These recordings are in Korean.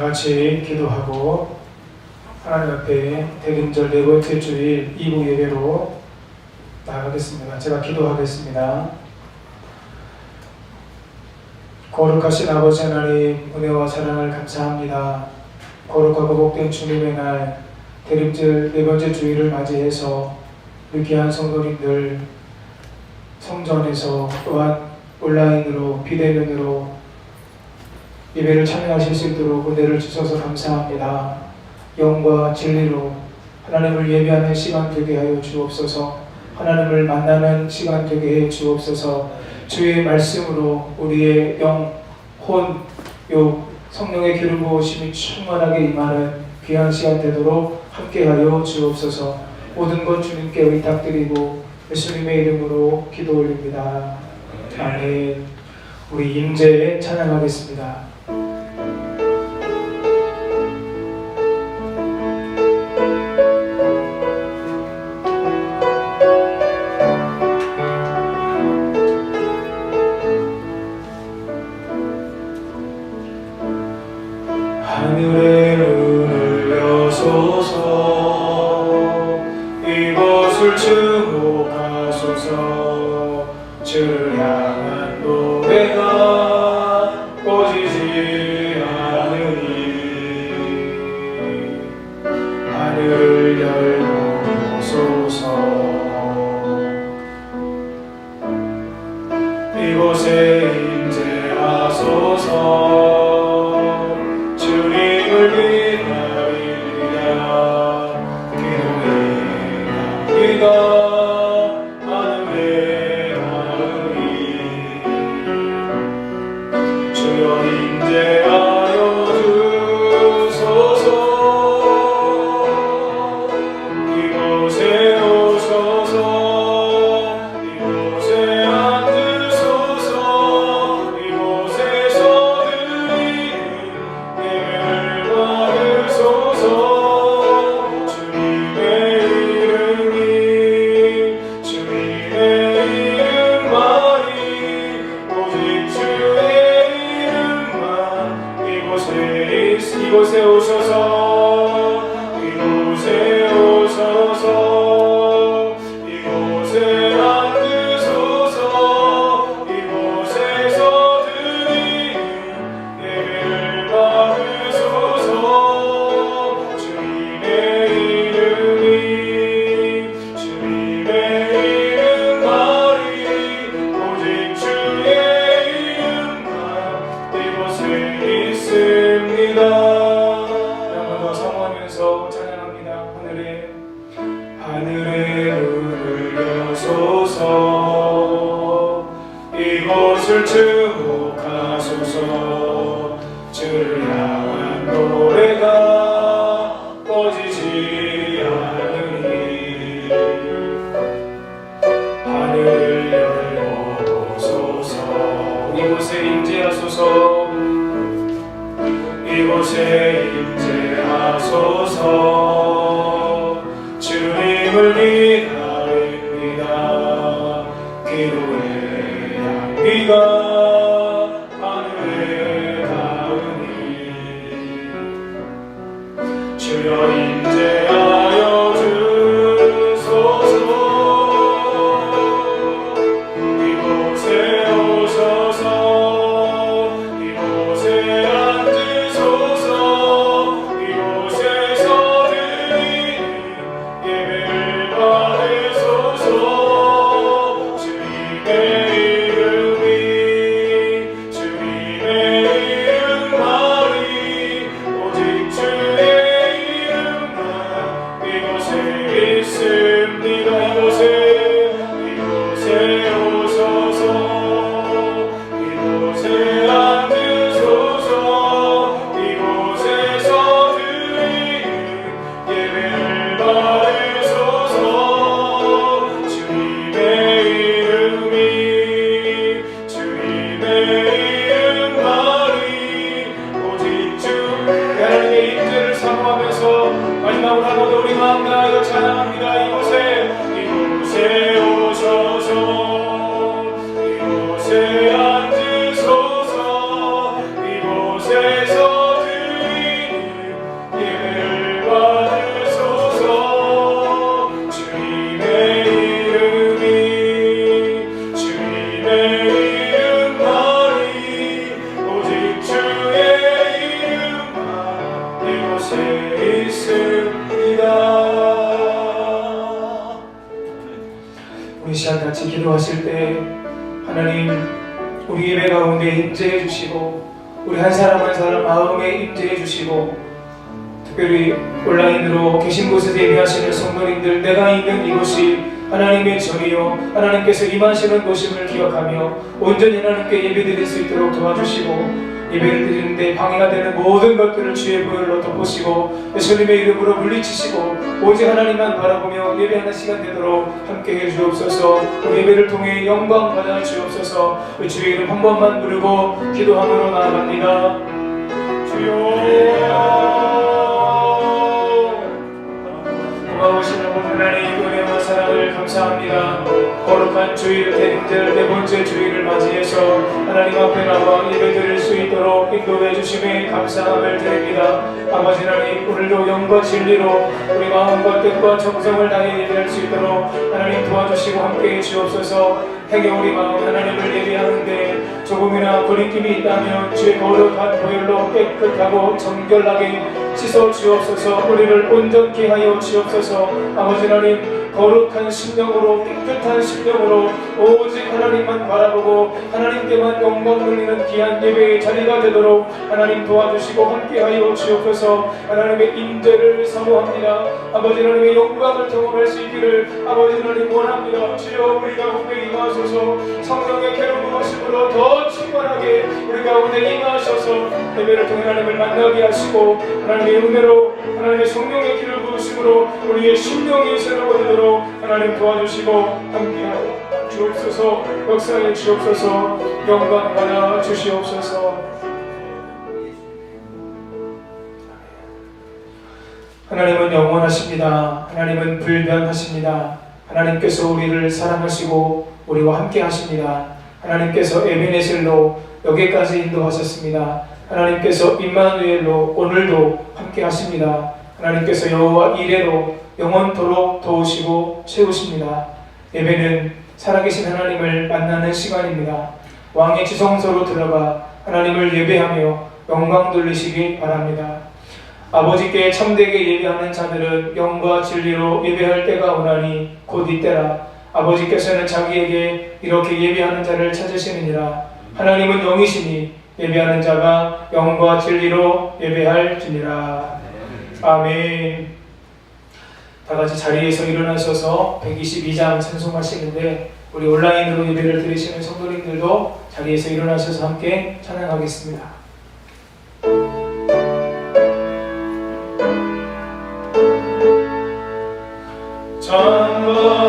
같이 기도하고 하나님 앞에 대림절 네 번째 주일 2부 예배로 나가겠습니다. 제가 기도하겠습니다. 거룩하신 아버지 하나님, 은혜와 사랑을 감사합니다. 거룩하고 복된 주님의 날 대림절 네 번째 주일을 맞이해서 우리 귀한 성도님들 성전에서 또한 온라인으로 비대면으로 예배를 참여하실 수 있도록 은혜를 주셔서 감사합니다. 영과 진리로 하나님을 예배하는 시간 되게 하여 주옵소서. 하나님을 만나는 시간 되게 해 주옵소서. 주의 말씀으로 우리의 영, 혼, 육, 성령의 기름 부으심이 충만하게 임하는 귀한 시간 되도록 함께하여 주옵소서. 모든 것 주님께 의탁드리고 예수님의 이름으로 기도 올립니다. 아멘. 우리 임재 찬양하겠습니다. 하늘의 문을 여소서 이곳을 주목하소서. 주를 향한 노래가 꺼지지 않으니 하늘을 열어보소서. 이곳에 임재하소서. 이곳에 오셔서 이곳에 오셔서 이곳에 앉으소서. 이곳에서 드리는 예배를 받으소서. 주님의 이름만이 오직 주의 이름만 이곳에 있습니다. 하늘의 문을 여소서. 이곳을 주목하소서. 주를 향한 노래가 꺼지지 않으니 하늘을 열어보소서. 이곳에 임재하소서. 이곳에 임재하소서. 주님을 기다립니다. 기도의 향기가 하늘에 닿으니 주여 임재하여 주소서. 이곳에 오셔서 이곳에 앉으소서. 이곳에서 주님의 기도하실 때 하나님 우리 예배 가운데 임재해 주시고 우리 한 사람 한 사람 마음에 임재해 주시고 특별히 온라인으로 계신 곳에서 예배하시는 성도님들 내가 있는 이곳이 하나님의 전이요 하나님께서 임하시는 곳임을 기억하며 온전히 하나님께 예배드릴 수 있도록 도와주시고 예배를 드리는데 방해가 되는 모든 것들을 주의 보혈로 덮으시고 예수님의 이름으로 물리치시고 오직 하나님만 바라보며 예배하는 시간 되도록 함께해 주옵소서. 우리 예배를 통해 영광 받아 주옵소서. 주의 이름 한 번만 부르고 기도함으로 나아갑니다. 주여 고마우신 아버지 하나님 은혜와 사랑을 감사합니다. 거룩한 주일 대림절 네 번째 주일을 맞이해서 하나님 앞에 나와 예배드릴 수 있도록 인도해 주심에 감사함을 드립니다. 아버지 하나님 오늘도 영과 진리로 우리 마음과 뜻과 정성을 다해 예배할 수 있도록 하나님 도와주시고 함께해 주옵소서. 행여 우리 마음 하나님을 예배하는데 조금이나 거리낌이 있다면 주의 거룩한 보혈로 깨끗하고 정결하게 씻어 주옵소서. 우리를 온전케 하여 주옵소서. 아버지 하나님 거룩한 심령으로 깨끗한 심령으로 오직 하나님만 바라보고 하나님께만 영광 돌리는 귀한 예배의 자리가 되도록 하나님 도와주시고 함께하여 주옵소서. 하나님의 임재를 사모합니다. 아버지 하나님의 영광을 경험할 수 있기를 아버지 하나님 원합니다. 주여 우리 가운데 임하소서. 성령의 괴로운 모습으로 더 충만하게 우리 가운데 임하셔서 예배를 통해 하나님을 만나게 하시고 하나님의 은혜로 하나님의 성령의 길을 부으심으로 우리의 심령이 새로워지도록 하나님 도와주시고 함께하여 주옵소서. 역사에 주옵소서. 영광 받아 주시옵소서. 하나님은 영원하십니다. 하나님은 불변하십니다. 하나님께서 우리를 사랑하시고 우리와 함께 하십니다. 하나님께서 에베네셀로 여기까지 인도하셨습니다. 하나님께서 임마누엘로 오늘도 함께 하십니다. 하나님께서 여호와 이레로 영원토록 도우시고 채우십니다. 예배는 살아계신 하나님을 만나는 시간입니다. 왕의 지성소로 들어가 하나님을 예배하며 영광 돌리시기 바랍니다. 아버지께 참되게 예배하는 자들은 영과 진리로 예배할 때가 오나니 곧 이때라. 아버지께서는 자기에게 이렇게 예배하는 자를 찾으시느니라. 하나님은 영이시니 예배하는 자가 영과 진리로 예배할지니라. 아멘. 다같이 자리에서 일어나셔서 122장 찬송하시는데 우리 온라인으로 예배를 드리시는 성도님들도 자리에서 일어나셔서 함께 찬양하겠습니다. 저 우유의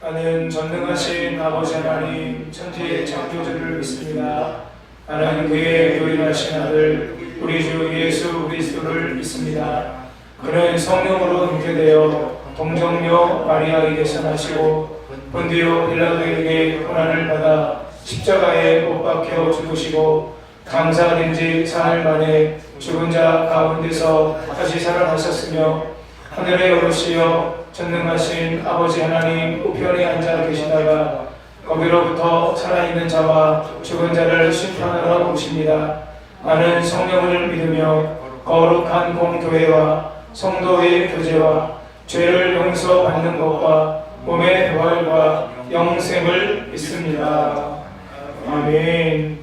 나는 전능하신 아버지 하나님 천지의 창조주를 믿습니다. 나는 그의 유일하신 아들 우리 주 예수 그리스도를 믿습니다. 그는 성령으로 잉태되어 동정녀 마리아에게서 나시고 본디오 빌라도에게 고난을 받아 십자가에 못 박혀 죽으시고 장사된 지 사흘 만에 죽은 자 가운데서 다시 살아나셨으며 하늘에 오르시어 전능하신 아버지 하나님 우편에 앉아 계시다가 거기로부터 살아있는 자와 죽은 자를 심판하러 오십니다. 나는 성령을 믿으며 거룩한 공교회와 성도의 교제와 죄를 용서받는 것과 몸의 부활과 영생을 믿습니다. 아멘.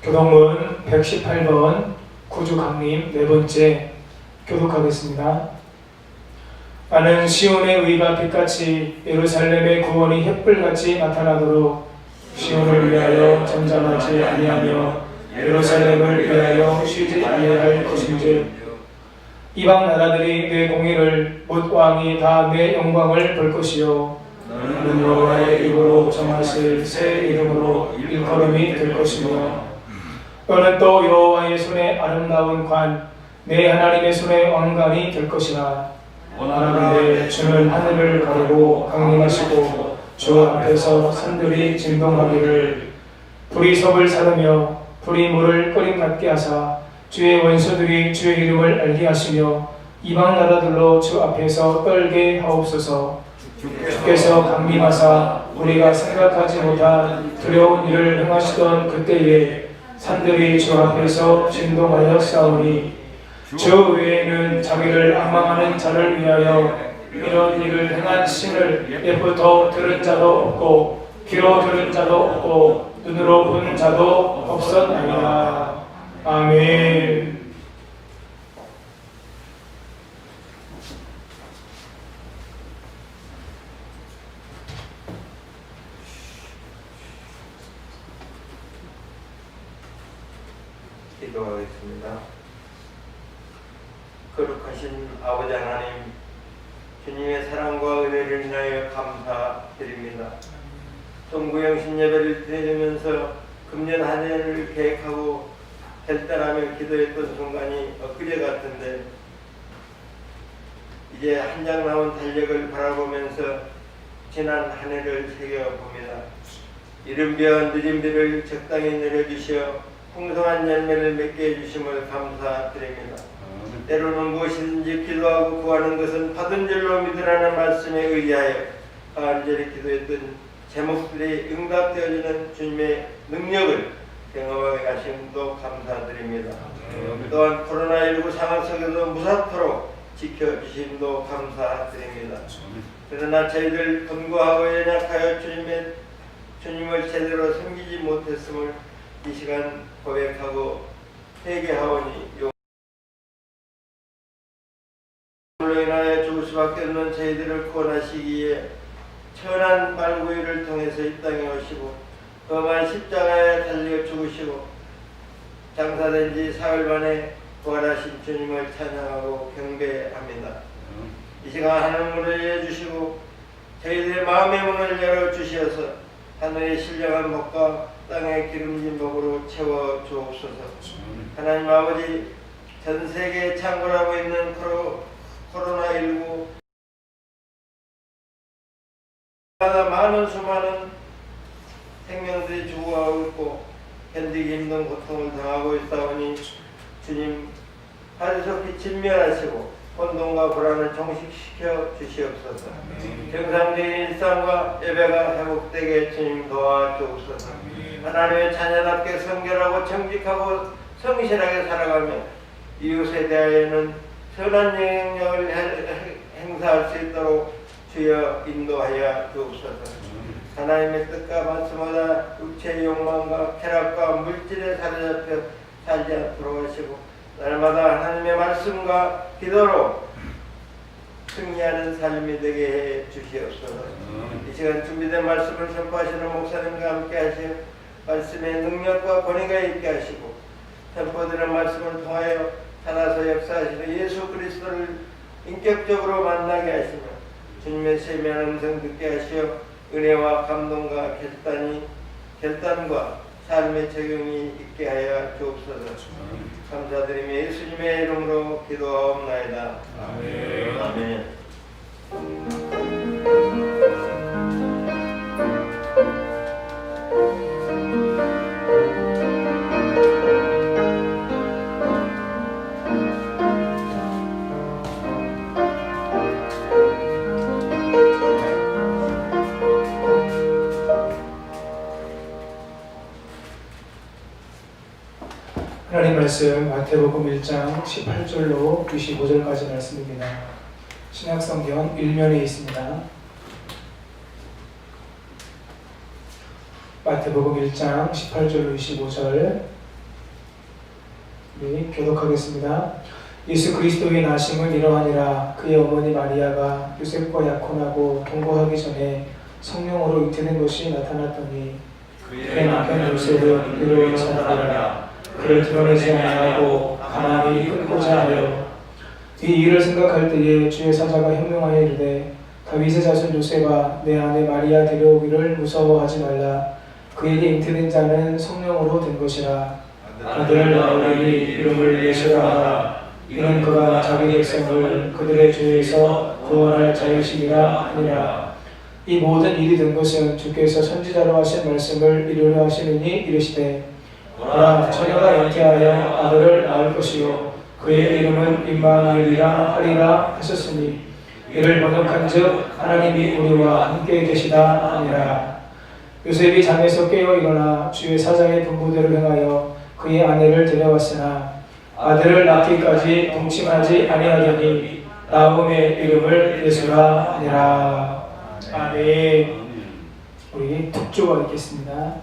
교독문 118번 구주강림 네 번째 교독하겠습니다. 나는 시온의 의가 빛같이 예루살렘의 구원이 햇불같이 나타나도록 시온을 위하여 잠잠하지 아니하며 예루살렘을 위하여 쉬지 아니할 것인즉 이방 나라들이 내 공의를 못 왕이 다 내 영광을 볼 것이요 너는 여호와의 입으로 정하실 새 이름으로 일컬음이 될 것이며 너는 또 여호와의 손에 아름다운 관 내 하나님의 손에 왕관이 될 것이나 원하는데 주는 하늘을 가르고 강림하시고 주 앞에서 산들이 진동하기를 불이 섭을 사르며 불이 물을 끓임 같게 하사 주의 원수들이 주의 이름을 알게 하시며 이방 나라들로 주 앞에서 떨게 하옵소서. 주께서 강림하사 우리가 생각하지 못한 두려운 일을 행하시던 그때에 산들이 주 앞에서 진동하여 싸우니 주 외에는 자기를 악망하는 자를 위하여 이런 일을 행한 신을 옛부터 들은 자도 없고 귀로 들은 자도 없고 눈으로 본 자도 없었나이다. 아멘. 기도하겠습니다. 거룩하신 아버지 하나님, 주님의 사랑과 은혜를 인하여 감사드립니다. 동구영신 예배를 드리면서 금년 한 해를 계획하고 결단하며 기도했던 순간이 엊그제 같은데 이제 한 장 남은 달력을 바라보면서 지난 한 해를 새겨봅니다. 이른 비와 늦은 비를 적당히 내려주시어 풍성한 열매를 맺게 해주심을 감사드립니다. 때로는 무엇이든지 기도하고 구하는 것은 받은 줄로 믿으라는 말씀에 의하여 간절히 기도했던 제목들이 응답되어지는 주님의 능력을 경험하게 하심도 감사드립니다. 또한 코로나19 상황 속에서 무사토록 지켜주심도 감사드립니다. 그러나 저희들 권고하고 연약하여 주님을 제대로 섬기지 못했음을 이 시간 고백하고 회개하오니 로 인하여 죽을 수밖에 없는 저희들을 구원하시기에 천한 말구이를 통해서 이 땅에 오시고 험한 십자가에 달려 죽으시고 장사된 지 사흘 만에 부활하신 주님을 찬양하고 경배합니다. 이 시간 하늘 문을 열어주시고 저희들의 마음의 문을 열어주시어서 하늘의 신령한 복과 땅의 기름진 복으로 채워주옵소서. 하나님 아버지, 전 세계에 창궐하고 있는 코로나19 많은 수많은 생명들이 죽어가고 있고 견디기 힘든 고통을 당하고 있사오니 주님 하루속히 진멸하시고 혼돈과 불안을 종식시켜 주시옵소서. 정상적인 일상과 예배가 회복되게 주님 도와주옵소서. 하나님의 자녀답게 성결하고 정직하고 성실하게 살아가며 이웃에 대하여는 선한 영향력을 행사할 수 있도록 주여 인도하여 주옵소서. 하나님의 뜻과 말씀하다 육체의 욕망과 쾌락과 물질에 사로잡혀 살지 않도록 하시고 날마다 하나님의 말씀과 기도로 승리하는 삶이 되게 해 주시옵소서. 이 시간 준비된 말씀을 선포하시는 목사님과 함께 하시어 말씀의 능력과 권위가 있게 하시고 선포되는 말씀을 통하여 살아서 역사하시는 예수 그리스도를 인격적으로 만나게 하시며 주님의 세미한 음성 듣게 하시어 은혜와 감동과 결단과 삶의 적용이 있게 하여 주옵소서. 감사드리며 예수님의 이름으로 기도하옵나이다. 아멘. 아멘. 하나님 말씀 마태복음 1장 18절로 25절까지 말씀입니다. 신약성경 1면에 있습니다. 마태복음 1장 18절로 25절 우리 교독하겠습니다. 예수 그리스도의 나심은 이러하니라. 그의 어머니 마리아가 요셉과 약혼하고 동거하기 전에 성령으로 잉태된 것이 나타났더니 그의 남편 요셉은 그를 사랑하니라. 그를 드러내지 아니하고 가만히 끊고자 하여 이 일을 생각할 때에 주의 사자가 현명하여 이르되 다윗의 자손 요셉아 내 아내 마리아 데려오기를 무서워하지 말라. 그에게 잉태된 자는 성령으로 된 것이라. 아들 나오니 이름을 예수라 하라. 이는 그가 자기 백성을 그들의 죄에서 구원할 자유심이라 하니라. 이 모든 일이 된 것은 주께서 선지자로 하신 말씀을 이루려 하시느니 이르시되 보라 처녀가 잉태하여 아들을 낳을 것이요 그의 이름은 임마누엘이라 하리라 하셨으니 이를 번역한즉 하나님이 우리와 함께 계시다 하니라. 요셉이 잠에서 깨어 일어나 주의 사자의 분부대로 행하여 그의 아내를 데려왔으나 아들을 낳기까지 동침하지 아니하더니 나음의 이름을 예수라 하니라. 아멘. 우리 툭조가 있겠습니다.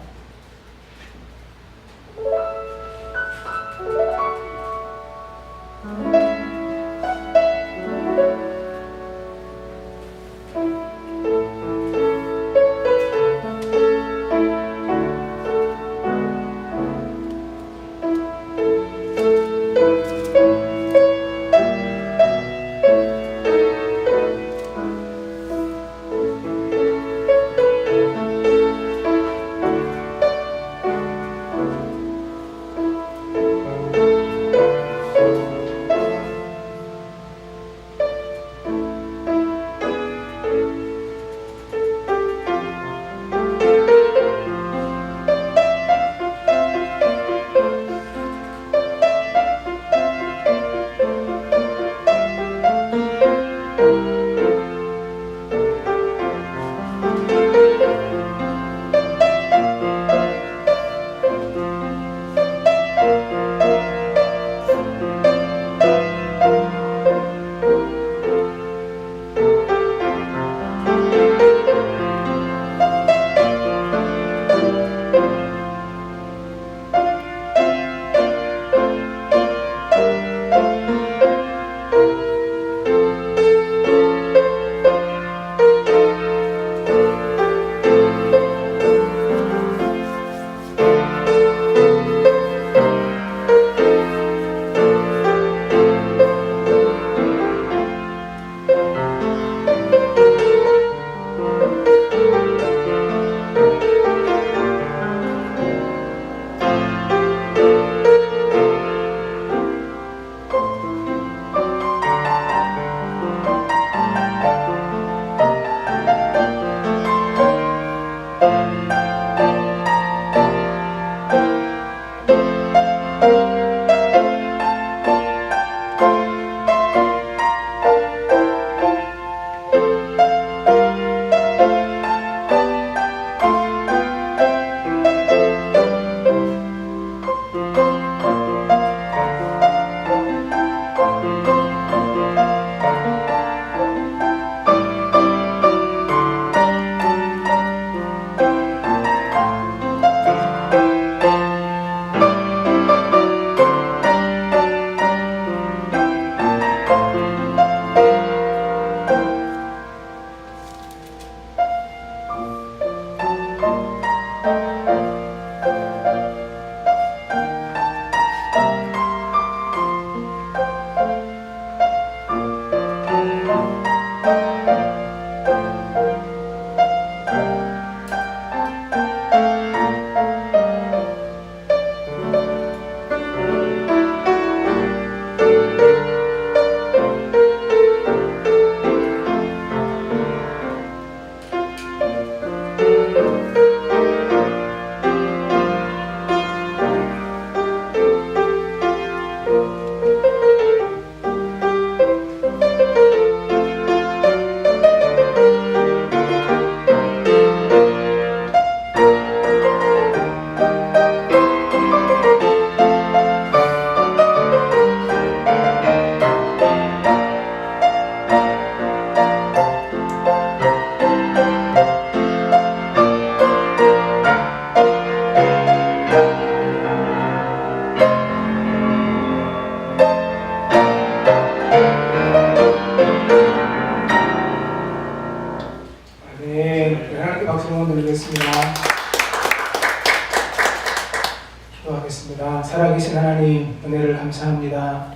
살아계신 하나님 은혜를 감사합니다.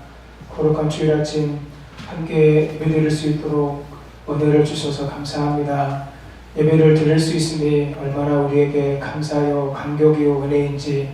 거룩한 주일 아침 함께 예배드릴 수 있도록 은혜를 주셔서 감사합니다. 예배를 드릴 수 있으니 얼마나 우리에게 감사요 감격이요 은혜인지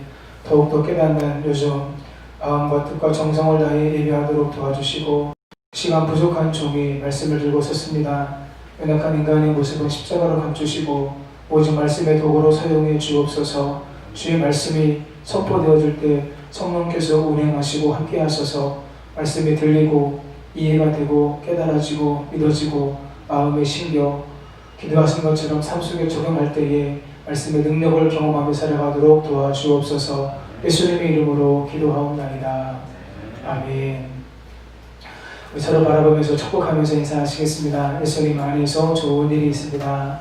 더욱더 깨닫는 요즘 마음과 뜻과 정성을 다해 예배하도록 도와주시고 시간 부족한 종이 말씀을 들고 섰습니다. 연약한 인간의 모습은 십자가로 감추시고 오직 말씀의 도구로 사용해 주옵소서. 주의 말씀이 선포되어질 때 성령께서 운행하시고 함께 하셔서 말씀이 들리고 이해가 되고 깨달아지고 믿어지고 마음에 심겨 기도하신 것처럼 삶 속에 적용할 때에 말씀의 능력을 경험하며 살아가도록 도와주옵소서. 예수님의 이름으로 기도하옵나이다. 아멘. 우리 서로 바라보면서 축복하면서 인사하시겠습니다. 예수님 안에서 좋은 일이 있습니다.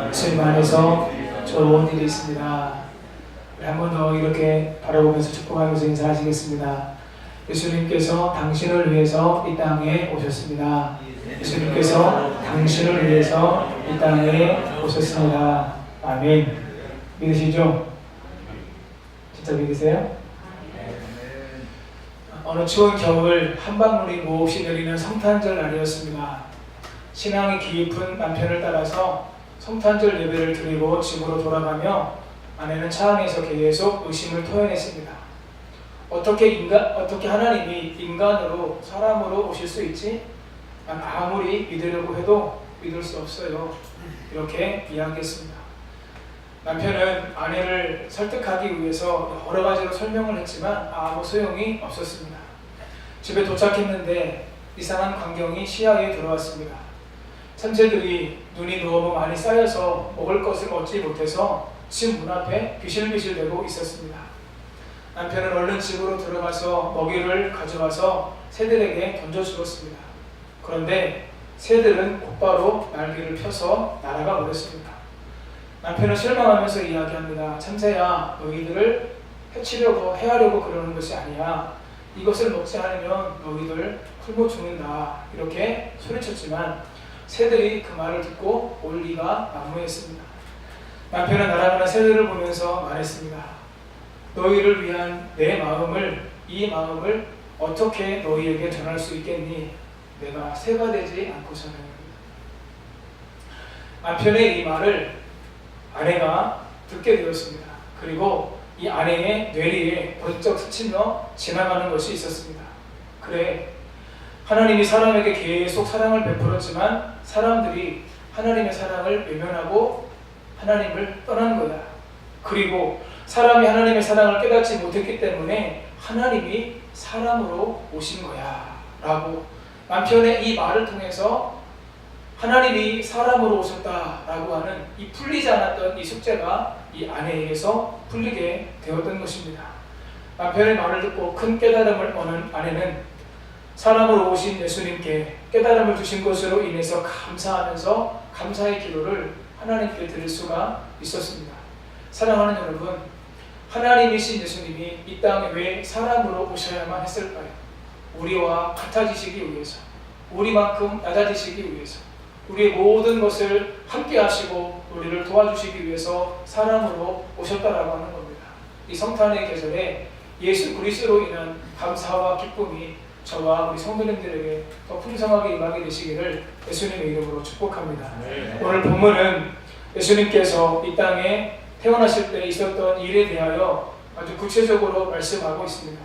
예수님 안에서 좋은 일이 있습니다. 한 번 더 이렇게 바라보면서 축복하면서 인사하시겠습니다. 예수님께서 당신을 위해서 이 땅에 오셨습니다. 예수님께서 당신을 위해서 이 땅에 오셨습니다. 아멘. 믿으시죠? 진짜 믿으세요? 어느 추운 겨울 한 방울이 몹시 내리는 성탄절 날이었습니다. 신앙이 깊은 남편을 따라서 성탄절 예배를 드리고 집으로 돌아가며 아내는 차 안에서 계속 의심을 토해냈습니다. 어떻게 하나님이 인간으로 사람으로 오실 수 있지? 난 아무리 믿으려고 해도 믿을 수 없어요. 이렇게 이야기했습니다. 남편은 아내를 설득하기 위해서 여러 가지로 설명을 했지만 아무 소용이 없었습니다. 집에 도착했는데 이상한 광경이 시야에 들어왔습니다. 참새들이 눈이 너무 많이 쌓여서 먹을 것을 얻지 못해서 집 문 앞에 비실비실대고 있었습니다. 남편은 얼른 집으로 들어가서 먹이를 가져와서 새들에게 던져주었습니다. 그런데 새들은 곧바로 날개를 펴서 날아가 버렸습니다. 남편은 실망하면서 이야기합니다. 참새야, 너희들을 해하려고 그러는 것이 아니야. 이것을 먹지 않으면 너희들 굶어 죽는다. 이렇게 소리쳤지만 새들이 그 말을 듣고 올 리가 난무했습니다. 남편은 날아가는 새들을 보면서 말했습니다. 너희를 위한 내 마음을, 이 마음을 어떻게 너희에게 전할 수 있겠니? 내가 새가 되지 않고서는. 남편의 이 말을 아내가 듣게 되었습니다. 그리고 이 아내의 뇌리에 번쩍 스치며 지나가는 것이 있었습니다. 그래, 하나님이 사람에게 계속 사랑을 베풀었지만 사람들이 하나님의 사랑을 외면하고 하나님을 떠난 거야. 그리고 사람이 하나님의 사랑을 깨닫지 못했기 때문에 하나님이 사람으로 오신 거야 라고 남편의 이 말을 통해서 하나님이 사람으로 오셨다라고 하는 이 풀리지 않았던 이 숙제가 이 아내에게서 풀리게 되었던 것입니다. 남편의 말을 듣고 큰 깨달음을 얻은 아내는 사람으로 오신 예수님께 깨달음을 주신 것으로 인해서 감사하면서 감사의 기도를 하나님께 드릴 수가 있었습니다. 사랑하는 여러분, 하나님이신 예수님이 이 땅에 왜 사람으로 오셔야만 했을까요? 우리와 같아지시기 위해서, 우리만큼 낮아지시기 위해서, 우리의 모든 것을 함께 하시고 우리를 도와주시기 위해서 사람으로 오셨다라고 하는 겁니다. 이 성탄의 계절에 예수 그리스도로 인한 감사와 기쁨이 저와 우리 성도님들에게 더 풍성하게 임하게 되시기를 예수님의 이름으로 축복합니다. 오늘 본문은 예수님께서 이 땅에 태어나실 때 있었던 일에 대하여 아주 구체적으로 말씀하고 있습니다.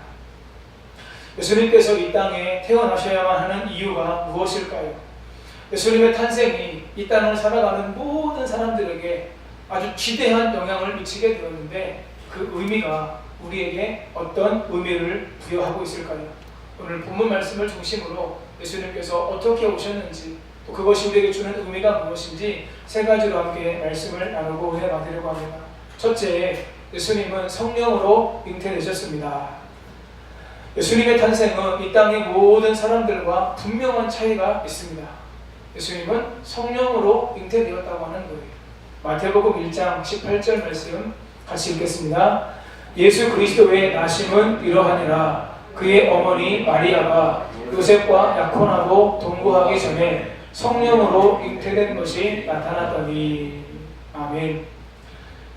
예수님께서 이 땅에 태어나셔야만 하는 이유가 무엇일까요? 예수님의 탄생이 이 땅을 살아가는 모든 사람들에게 아주 지대한 영향을 미치게 되었는데 그 의미가 우리에게 어떤 의미를 부여하고 있을까요? 오늘 본문 말씀을 중심으로 예수님께서 어떻게 오셨는지 또 그것이 우리에게 주는 의미가 무엇인지 세 가지로 함께 말씀을 나누고 은혜 받으려고 합니다. 첫째, 예수님은 성령으로 잉태되셨습니다. 예수님의 탄생은 이 땅의 모든 사람들과 분명한 차이가 있습니다. 예수님은 성령으로 잉태되었다고 하는 거예요. 마태복음 1장 18절 말씀 같이 읽겠습니다. 예수 그리스도의 나심은 이러하니라. 그의 어머니 마리아가 요셉과 약혼하고 동거하기 전에 성령으로 잉태된 것이 나타났더니. 아멘.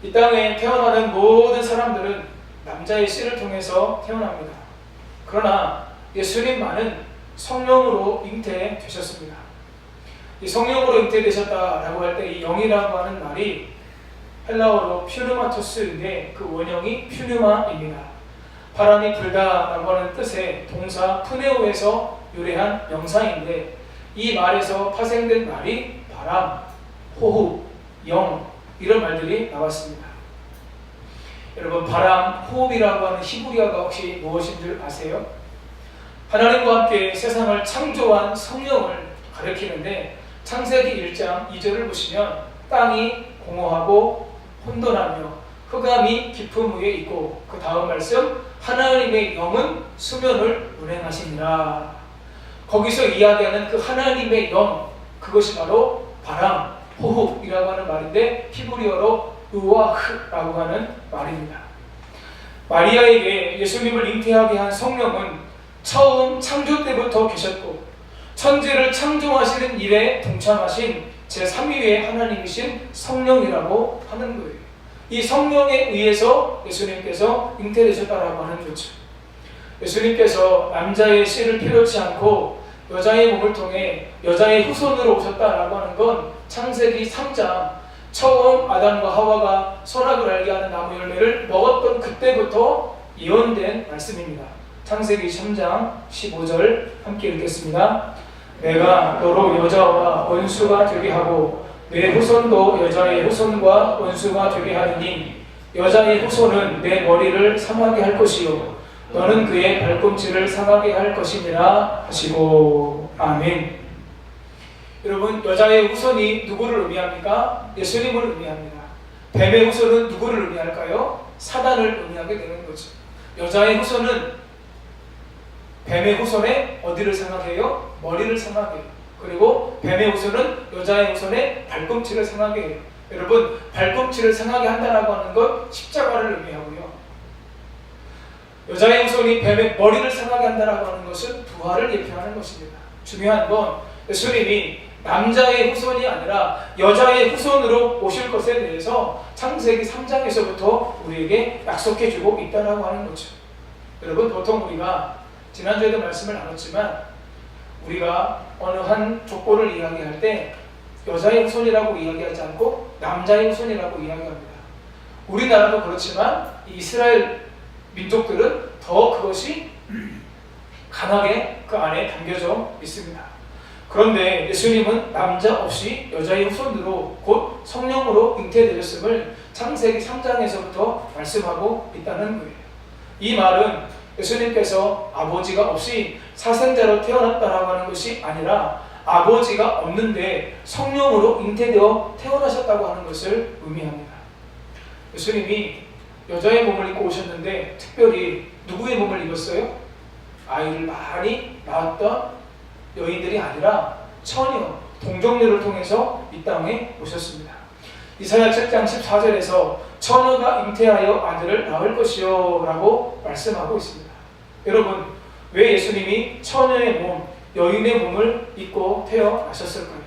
이 땅에 태어나는 모든 사람들은 남자의 씨를 통해서 태어납니다. 그러나 예수님만은 성령으로 잉태되셨습니다. 이 성령으로 잉태되셨다라고 할 때 이 영이라고 하는 말이 헬라어로 퓨누마토스인데 그 원형이 퓨뉴마입니다. 바람이 불다라고 하는 뜻의 동사 푸네오에서 유래한 명사인데 이 말에서 파생된 말이 바람, 호흡, 영 이런 말들이 나왔습니다. 여러분 바람, 호흡이라고 하는 히브리어가 혹시 무엇인 줄 아세요? 하나님과 함께 세상을 창조한 성령을 가리키는데 창세기 1장 2절을 보시면 땅이 공허하고 혼돈하며 흑암이 깊음 위에 있고 그 다음 말씀 하나님의 영은 수면을 운행하시니라. 거기서 이야기하는 그 하나님의 영 그것이 바로 바람, 호흡이라고 하는 말인데 히브리어로 으와흐라고 하는 말입니다. 마리아에게 예수님을 잉태하게 한 성령은 처음 창조 때부터 계셨고 천지를 창조하시는 일에 동참하신 제3위의 하나님이신 성령이라고 하는 거예요. 이 성령에 의해서 예수님께서 잉태되셨다라고 하는 거죠. 예수님께서 남자의 씨를 필요치 않고 여자의 몸을 통해 여자의 후손으로 오셨다라고 하는 건 창세기 3장 처음 아담과 하와가 선악을 알게 하는 나무 열매를 먹었던 그때부터 예언된 말씀입니다. 창세기 3장 15절 함께 읽겠습니다. 내가 너로 여자와 원수가 되게 하고 내 후손도 여자의 후손과 원수가 되게 하느니 여자의 후손은 내 머리를 상하게 할 것이요 너는 그의 발꿈치를 상하게 할 것이니라 하시고 아멘. 여러분 여자의 후손이 누구를 의미합니까? 예수님을 의미합니다. 뱀의 후손은 누구를 의미할까요? 사단을 의미하게 되는 거죠. 여자의 후손은 뱀의 후손에 어디를 상하게 해요? 머리를 상하게 해요. 그리고 뱀의 후손은 여자의 후손에 발꿈치를 상하게 해요. 여러분 발꿈치를 상하게 한다라고 하는 건 십자가를 의미하고요. 여자의 후손이 뱀의 머리를 상하게 한다라고 하는 것은 부활을 예표하는 것입니다. 중요한 건 예수님이 남자의 후손이 아니라 여자의 후손으로 오실 것에 대해서 창세기 3장에서부터 우리에게 약속해주고 있다라고 하는 거죠. 여러분 보통 우리가 지난주에도 말씀을 나눴지만 우리가 어느 한 족보를 이야기할 때 여자의 후손이라고 이야기하지 않고 남자의 후손이라고 이야기합니다. 우리나라도 그렇지만 이스라엘 민족들은 더 그것이 강하게 그 안에 담겨져 있습니다. 그런데 예수님은 남자 없이 여자의 후손으로 곧 성령으로 잉태되셨음을 창세기 3장에서부터 말씀하고 있다는 거예요. 이 말은 예수님께서 아버지가 없이 사생자로 태어났다라고 하는 것이 아니라 아버지가 없는데 성령으로 잉태되어 태어나셨다고 하는 것을 의미합니다. 예수님이 여자의 몸을 입고 오셨는데 특별히 누구의 몸을 입었어요? 아이를 많이 낳았던 여인들이 아니라 처녀, 동정녀를 통해서 이 땅에 오셨습니다. 이사야 7장 14절에서 처녀가 잉태하여 아들을 낳을 것이요 라고 말씀하고 있습니다. 여러분 왜 예수님이 처녀의 몸, 여인의 몸을 입고 태어나셨을까요?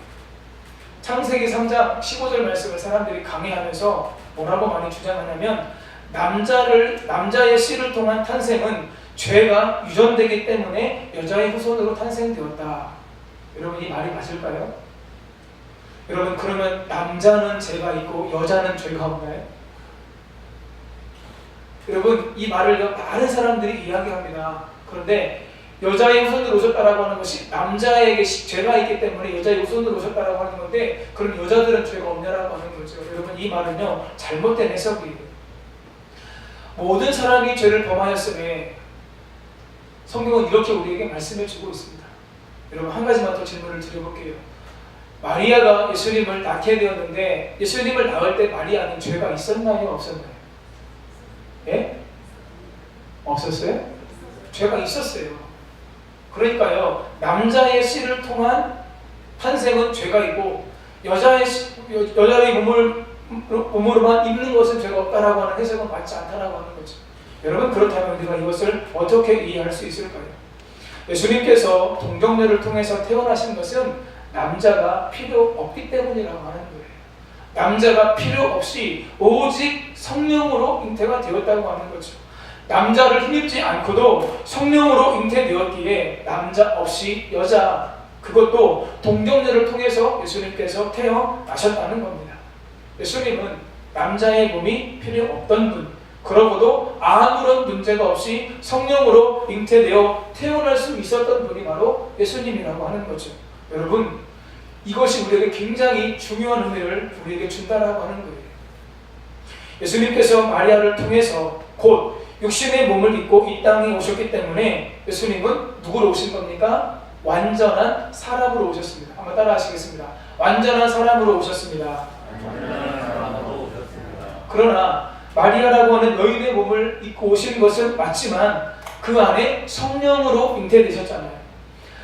창세기 3장 15절 말씀을 사람들이 강의하면서 뭐라고 많이 주장하냐면 남자의 씨를 통한 탄생은 죄가 유전되기 때문에 여자의 후손으로 탄생되었다. 여러분 이 말이 맞을까요? 여러분 그러면 남자는 죄가 있고 여자는 죄가 없나요? 여러분 이 말을 많은 사람들이 이야기합니다. 그런데 여자의 후손으로 오셨다라고 하는 것이 남자에게 죄가 있기 때문에 여자의 후손으로 오셨다라고 하는 건데 그럼 여자들은 죄가 없냐라고 하는 거죠. 여러분 이 말은요 잘못된 해석이에요. 모든 사람이 죄를 범하였음에 성경은 이렇게 우리에게 말씀해 주고 있습니다. 여러분 한 가지만 더 질문을 드려볼게요. 마리아가 예수님을 낳게 되었는데 예수님을 낳을 때 마리아는 죄가 있었나요? 없었나요? 예? 없었어요? 죄가 있었어요. 그러니까요 남자의 씨를 통한 탄생은 죄가 있고 여자의 몸으로만 입는 것은 죄가 없다라고 하는 해석은 맞지 않다라고 하는 거죠. 여러분 그렇다면 우리가 이것을 어떻게 이해할 수 있을까요? 예수님께서 동정녀를 통해서 태어나신 것은 남자가 필요 없기 때문이라고 하는 거예요. 남자가 필요 없이 오직 성령으로 잉태가 되었다고 하는 거죠. 남자를 힘입지 않고도 성령으로 잉태되었기에 남자 없이 여자, 그것도 동정녀를 통해서 예수님께서 태어나셨다는 겁니다. 예수님은 남자의 몸이 필요 없던 분, 그러고도 아무런 문제가 없이 성령으로 잉태되어 태어날 수 있었던 분이 바로 예수님이라고 하는 거죠. 여러분, 이것이 우리에게 굉장히 중요한 의미를 우리에게 준다라고 하는 거예요. 예수님께서 마리아를 통해서 곧 육신의 몸을 입고 이 땅에 오셨기 때문에 예수님은 누구로 오신 겁니까? 완전한 사람으로 오셨습니다. 한번 따라 하시겠습니다. 완전한 사람으로 오셨습니다. 그러나 마리아라고 하는 여인의 몸을 입고 오신 것은 맞지만 그 안에 성령으로 잉태되셨잖아요.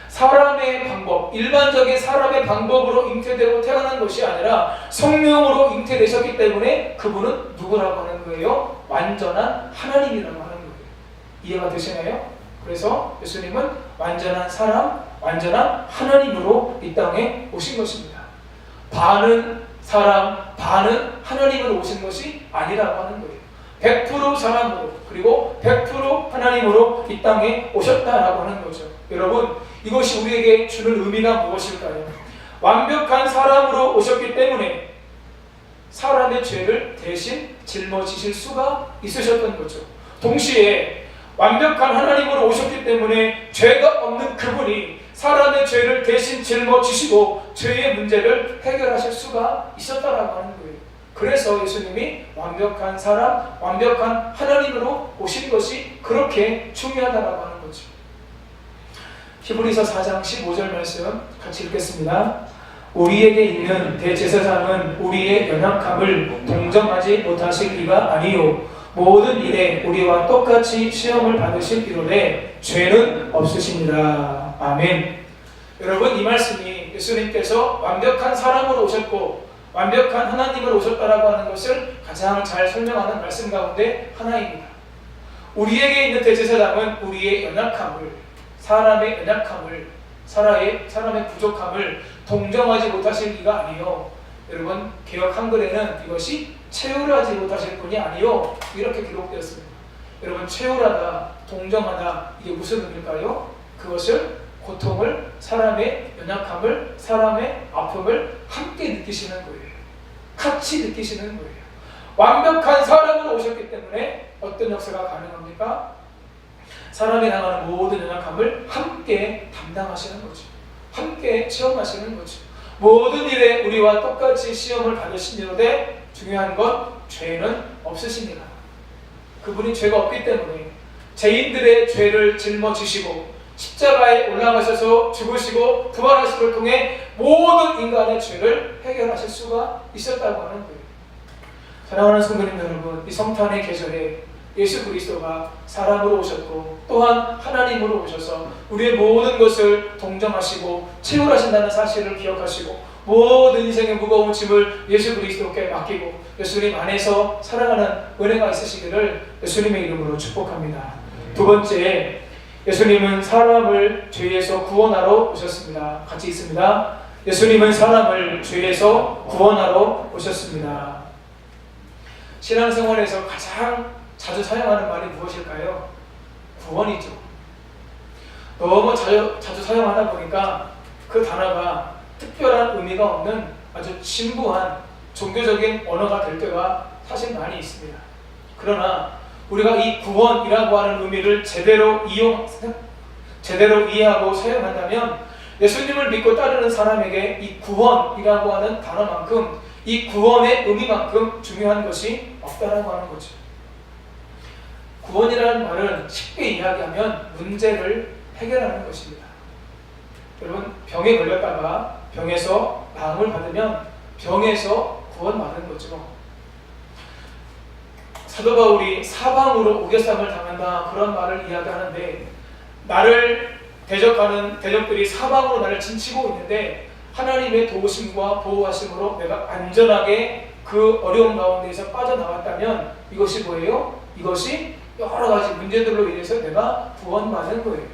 사람의 방법, 일반적인 사람의 방법으로 잉태되고 태어난 것이 아니라 성령으로 잉태되셨기 때문에 그분은 누구라고 하는 거예요? 완전한 하나님이라고 하는 거예요. 이해가 되시나요? 그래서 예수님은 완전한 사람, 완전한 하나님으로 이 땅에 오신 것입니다. 반은 사람, 반은 하나님으로 오신 것이 아니라고 하는 거예요. 100% 사람으로 그리고 100% 하나님으로 이 땅에 오셨다라고 하는 거죠. 여러분, 이것이 우리에게 주는 의미가 무엇일까요? 완벽한 사람으로 오셨기 때문에 사람의 죄를 대신 짊어지실 수가 있으셨던 거죠. 동시에 완벽한 하나님으로 오셨기 때문에 죄가 없는 그분이 사람의 죄를 대신 짊어지시고 죄의 문제를 해결하실 수가 있었다라고 하는 거예요. 그래서 예수님이 완벽한 사람, 완벽한 하나님으로 오신 것이 그렇게 중요하다라고 하는 거죠. 히브리서 4장 15절 말씀 같이 읽겠습니다. 우리에게 있는 대제사장은 우리의 연약함을 동정하지 못하실 이가 아니요 모든 일에 우리와 똑같이 시험을 받으실 이로되 죄는 없으십니다. 아멘. 여러분, 이 말씀이 예수님께서 완벽한 사람으로 오셨고 완벽한 하나님으로 오셨다라고 하는 것을 가장 잘 설명하는 말씀 가운데 하나입니다. 우리에게 있는 대제사장은 우리의 연약함을, 사람의 연약함을, 사람의 부족함을 동정하지 못하실 이가 아니요. 여러분, 개역 한글에는 이것이 채울하지 못하실 분이 아니요 이렇게 기록되었습니다. 여러분, 채울하다, 동정하다, 이게 무슨 의미일까요? 그것을, 고통을, 사람의 연약함을, 사람의 아픔을 함께 느끼시는 거예요. 같이 느끼시는 거예요. 완벽한 사람으로 오셨기 때문에 어떤 역사가 가능합니까? 사람이 당하는 모든 연약함을 함께 담당하시는 거죠. 함께 체험하시는 거죠. 모든 일에 우리와 똑같이 시험을 받으시는데 중요한 건 죄는 없으십니다. 그분이 죄가 없기 때문에 죄인들의 죄를 짊어지시고 십자가에 올라가셔서 죽으시고 부활하심을 통해 모든 인간의 죄를 해결하실 수가 있었다고 하는 거예요. 사랑하는 성도님 여러분, 이 성탄의 계절에 예수 그리스도가 사람으로 오셨고 또한 하나님으로 오셔서 우리의 모든 것을 동정하시고 채울하신다는 사실을 기억하시고 모든 인생의 무거운 짐을 예수 그리스도께 맡기고 예수님 안에서 살아가는 은혜가 있으시기를 예수님의 이름으로 축복합니다. 두 번째, 예수님은 사람을 죄에서 구원하러 오셨습니다. 같이 있습니다. 예수님은 사람을 죄에서 구원하러 오셨습니다. 신앙생활에서 가장 자주 사용하는 말이 무엇일까요? 구원이죠. 너무 자주 사용하다 보니까 그 단어가 특별한 의미가 없는 아주 진부한 종교적인 언어가 될 때가 사실 많이 있습니다. 그러나 우리가 이 구원이라고 하는 의미를 제대로 이해하고 사용한다면 예수님을 믿고 따르는 사람에게 이 구원이라고 하는 단어만큼, 이 구원의 의미만큼 중요한 것이 없다라고 하는 거죠. 구원이라는 말은 쉽게 이야기하면 문제를 해결하는 것입니다. 여러분, 병에 걸렸다가 병에서 나음을 받으면 병에서 구원받는 거죠. 사도 바울이 사방으로 우겨쌈을 당한다, 그런 말을 이야기하는데, 나를 대적하는 대적들이 사방으로 나를 진치고 있는데 하나님의 도우심과 보호하심으로 내가 안전하게 그 어려운 가운데에서 빠져나왔다면 이것이 뭐예요? 이것이 여러 가지 문제들로 인해서 내가 구원받은 거예요.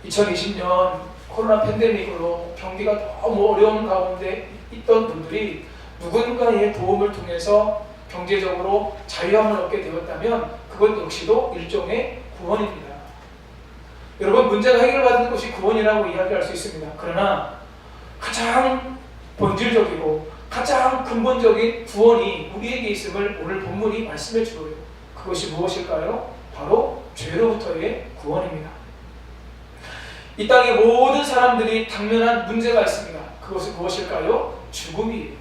2020년 코로나 팬데믹으로 경기가 너무 어려운 가운데 있던 분들이 누군가의 도움을 통해서 경제적으로 자유함을 얻게 되었다면 그것 역시도 일종의 구원입니다. 여러분, 문제가 해결받는 것이 구원이라고 이야기할 수 있습니다. 그러나 가장 본질적이고 가장 근본적인 구원이 우리에게 있음을 오늘 본문이 말씀해 주고요. 그것이 무엇일까요? 바로 죄로부터의 구원입니다. 이 땅의 모든 사람들이 당면한 문제가 있습니다. 그것은 무엇일까요? 죽음이에요.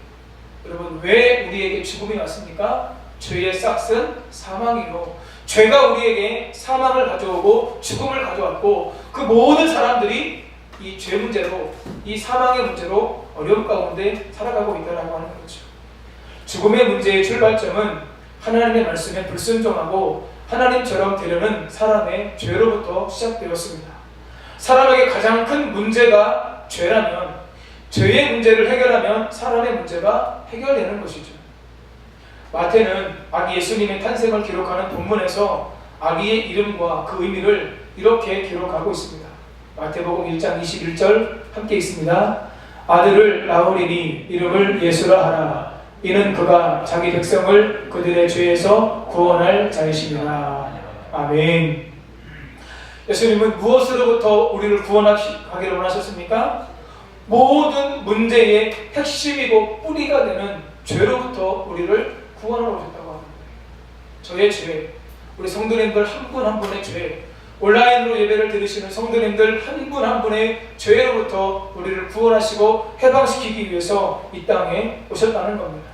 여러분, 왜 우리에게 죽음이 왔습니까? 죄의 싹은 사망이요. 죄가 우리에게 사망을 가져오고 죽음을 가져왔고, 그 모든 사람들이 이 죄 문제로, 이 사망의 문제로 어려움 가운데 살아가고 있다라고 하는 거죠. 죽음의 문제의 출발점은 하나님의 말씀에 불순종하고 하나님처럼 되려는 사람의 죄로부터 시작되었습니다. 사람에게 가장 큰 문제가 죄라면, 죄의 문제를 해결하면 사람의 문제가 해결되는 것이죠. 마태는 아기 예수님의 탄생을 기록하는 본문에서 아기의 이름과 그 의미를 이렇게 기록하고 있습니다. 마태복음 1장 21절 함께 있습니다. 아들을 낳으리니 이름을 예수라 하라. 이는 그가 자기 백성을 그들의 죄에서 구원할 자이시니라. 아멘. 예수님은 무엇으로부터 우리를 구원하기를 원하셨습니까? 모든 문제의 핵심이고 뿌리가 되는 죄로부터 우리를 구원하러 오셨다고 하는 거예요. 저의 죄, 우리 성도님들 한 분 한 분의 죄, 온라인으로 예배를 들으시는 성도님들 한 분 한 분의 죄로부터 우리를 구원하시고 해방시키기 위해서 이 땅에 오셨다는 겁니다.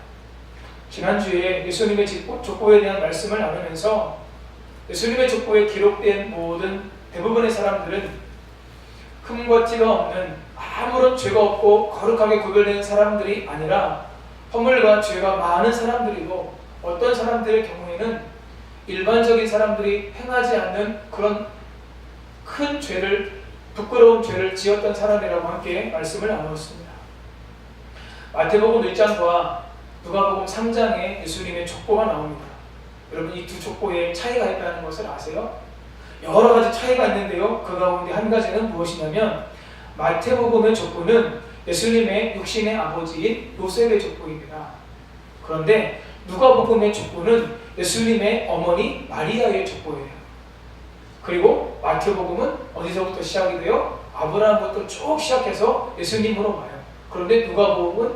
지난주에 예수님의 족보에 대한 말씀을 나누면서 예수님의 족보에 기록된 모든 대부분의 사람들은 흠과 티가 없는 아무런 죄가 없고 거룩하게 구별된 사람들이 아니라 허물과 죄가 많은 사람들이고, 어떤 사람들의 경우에는 일반적인 사람들이 행하지 않는 그런 큰 죄를, 부끄러운 죄를 지었던 사람이라고 함께 말씀을 나누었습니다. 마태복음 1장과 누가복음 3장에 예수님의 족보가 나옵니다. 여러분, 이 두 족보에 차이가 있다는 것을 아세요? 여러 가지 차이가 있는데요, 그 가운데 한 가지는 무엇이냐면 마태복음의 족보는 예수님의 육신의 아버지인 요셉의 족보입니다. 그런데 누가복음의 족보는 예수님의 어머니 마리아의 족보예요. 그리고 마태복음은 어디서부터 시작이 돼요? 아브라함부터 쭉 시작해서 예수님으로 와요. 그런데 누가복음은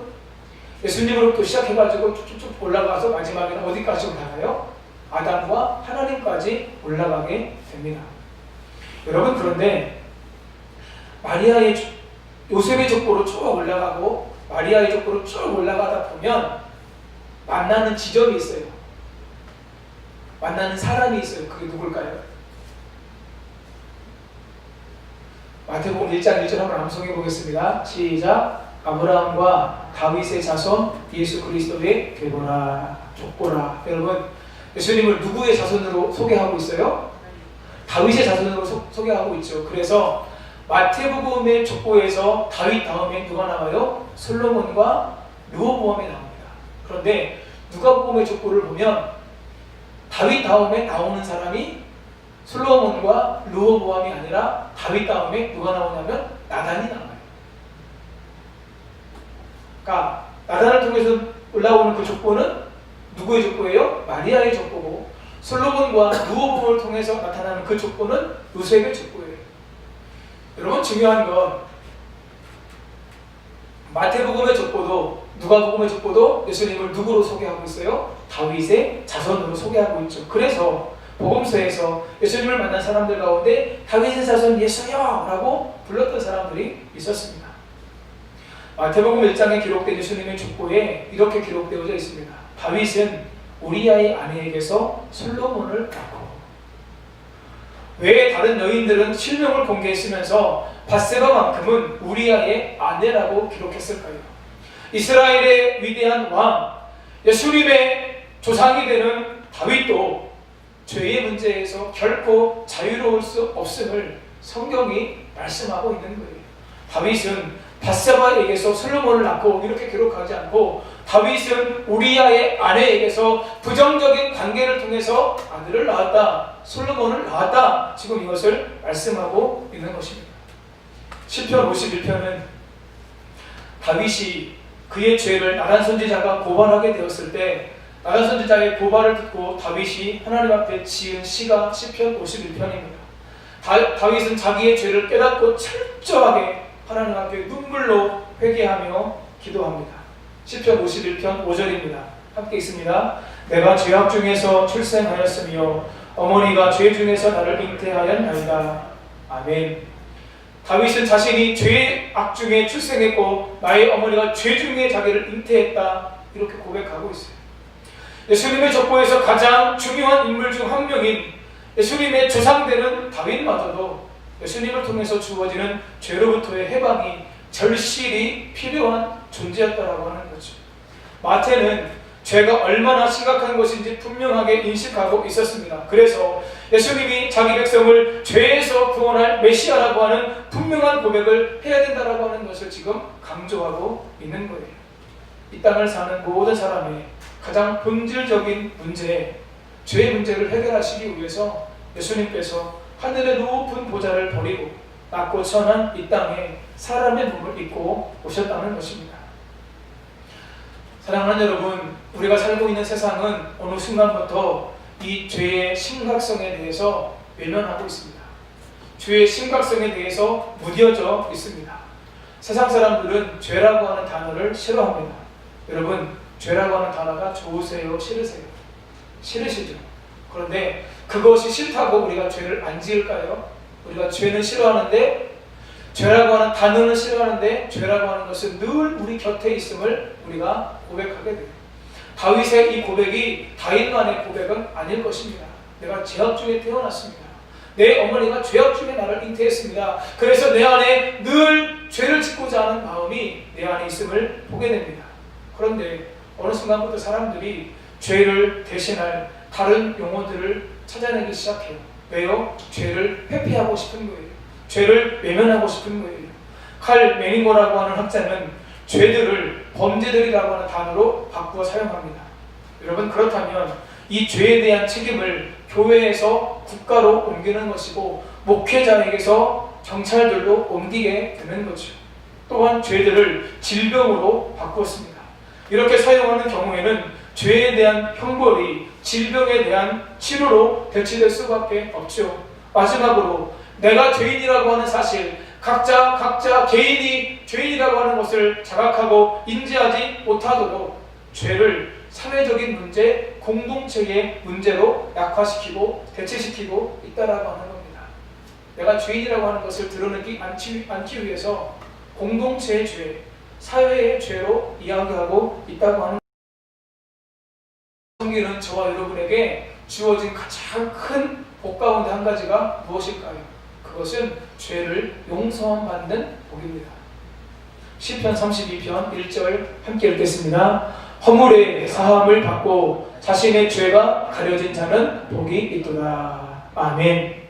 예수님으로부터 시작해가지고 쭉쭉 올라가서 마지막에는 어디까지 올라가요? 아담과 하나님까지 올라가게 됩니다. 여러분, 그런데 요셉의 족보로 쭉 올라가고 마리아의 족보로 쭉 올라가다 보면 만나는 지점이 있어요. 만나는 사람이 있어요. 그게 누굴까요? 마태복음 1장 1절 한번 암송해 보겠습니다. 시작. 아브라함과 다윗의 자손 예수 그리스도의 되보라 족보라. 여러분, 예수님을 누구의 자손으로 소개하고 있어요? 다윗의 자손으로 소개하고 있죠. 그래서 마태복음의 족보에서 다윗 다음에 누가 나와요? 솔로몬과 르호보암이 나옵니다. 그런데 누가복음의 족보를 보면 다윗 다음에 나오는 사람이 솔로몬과 르호보암이 아니라 다윗 다음에 누가 나오냐면 나단이 나와요. 그러니까 나단을 통해서 올라오는 그 족보는 누구의 족보예요? 마리아의 족보고, 솔로몬과 르호보암을 통해서 나타나는 그 족보는 요셉의 족보예요. 여러분, 중요한 건 마태복음의 족보도 누가복음의 족보도 예수님을 누구로 소개하고 있어요? 다윗의 자손으로 소개하고 있죠. 그래서 복음서에서 예수님을 만난 사람들 가운데 다윗의 자손 예수여! 라고 불렀던 사람들이 있었습니다. 마태복음 1장에 기록된 예수님의 족보에 이렇게 기록되어져 있습니다. 다윗은 우리아의 아내에게서 솔로몬을 낳고. 왜 다른 여인들은 실명을 공개했으면서 밧세바만큼은 우리아의 아내라고 기록했을까요? 이스라엘의 위대한 왕, 예수님의 조상이 되는 다윗도 죄의 문제에서 결코 자유로울 수 없음을 성경이 말씀하고 있는 거예요. 다윗은 밧세바에게서 솔로몬을 낳고 이렇게 기록하지 않고, 다윗은 우리아의 아내에게서 부정적인 관계를 통해서 아들을 낳았다, 솔로몬을 낳았다, 지금 이것을 말씀하고 있는 것입니다. 시편 51편은 다윗이 그의 죄를 나단 선지자가 고발하게 되었을 때 나단 선지자의 고발을 듣고 다윗이 하나님 앞에 지은 시가 시편 51편입니다. 다윗은 자기의 죄를 깨닫고 철저하게 하나님 앞에 눈물로 회개하며 기도합니다. 시편 51편 5절입니다. 함께 있습니다. 내가 죄악 중에서 출생하였으며 어머니가 죄 중에서 나를 잉태하였나이다. 아멘. 다윗은 자신이 죄악 중에 출생했고 나의 어머니가 죄 중에 자기를 잉태했다, 이렇게 고백하고 있어요. 예수님의 족보에서 가장 중요한 인물 중 한 명인 예수님의 조상되는 다윗마저도 예수님을 통해서 주어지는 죄로부터의 해방이 절실히 필요한 존재였다라고 하는 거죠. 마태는 죄가 얼마나 심각한 것인지 분명하게 인식하고 있었습니다. 그래서 예수님이 자기 백성을 죄에서 구원할 메시아라고 하는 분명한 고백을 해야 된다라고 하는 것을 지금 강조하고 있는 거예요. 이 땅을 사는 모든 사람의 가장 본질적인 문제, 죄의 문제를 해결하시기 위해서 예수님께서 하늘의 높은 보좌를 버리고 낮고 천한 이 땅에 사람의 몸을 입고 오셨다는 것입니다. 사랑하는 여러분, 우리가 살고 있는 세상은 어느 순간부터 이 죄의 심각성에 대해서 외면하고 있습니다. 죄의 심각성에 대해서 무뎌져 있습니다. 세상 사람들은 죄라고 하는 단어를 싫어합니다. 여러분, 죄라고 하는 단어가 좋으세요? 싫으세요? 싫으시죠? 그런데 그것이 싫다고 우리가 죄를 안 지을까요? 우리가 죄는 싫어하는데, 죄라고 하는 단어는 싫어하는데 죄라고 하는 것은 늘 우리 곁에 있음을 우리가 고백하게 돼요. 다윗의 이 고백이 다윗만의 고백은 아닐 것입니다. 내가 죄악 중에 태어났습니다. 내 어머니가 죄악 중에 나를 잉태했습니다. 그래서 내 안에 늘 죄를 짓고자 하는 마음이 내 안에 있음을 보게 됩니다. 그런데 어느 순간부터 사람들이 죄를 대신할 다른 용어들을 찾아내기 시작해요. 왜요? 죄를 회피하고 싶은 거예요. 죄를 외면하고 싶은 거예요. 칼 메닝거라고 하는 학자는 죄들을 범죄들이라고 하는 단어로 바꾸어 사용합니다. 여러분, 그렇다면 이 죄에 대한 책임을 교회에서 국가로 옮기는 것이고 목회자에게서 경찰들로 옮기게 되는 거죠. 또한 죄들을 질병으로 바꾸었습니다. 이렇게 사용하는 경우에는 죄에 대한 형벌이 질병에 대한 치료로 대치될 수밖에 없죠. 마지막으로 내가 죄인이라고 하는 사실, 각자 개인이 죄인이라고 하는 것을 자각하고 인지하지 못하도록 죄를 사회적인 문제, 공동체의 문제로 약화시키고 대체시키고 있다라고 하는 겁니다. 내가 죄인이라고 하는 것을 드러내지 않기 위해서 공동체의 죄, 사회의 죄로 이야기하고 있다고 하는 성경은 저와 여러분에게 주어진 가장 큰 복 가운데 한 가지가 무엇일까요? 그것은 죄를 용서받는 복입니다. 시편 32편 1절 함께 읽겠습니다. 허물의 사함을 받고 자신의 죄가 가려진 자는 복이 있도다. 아멘.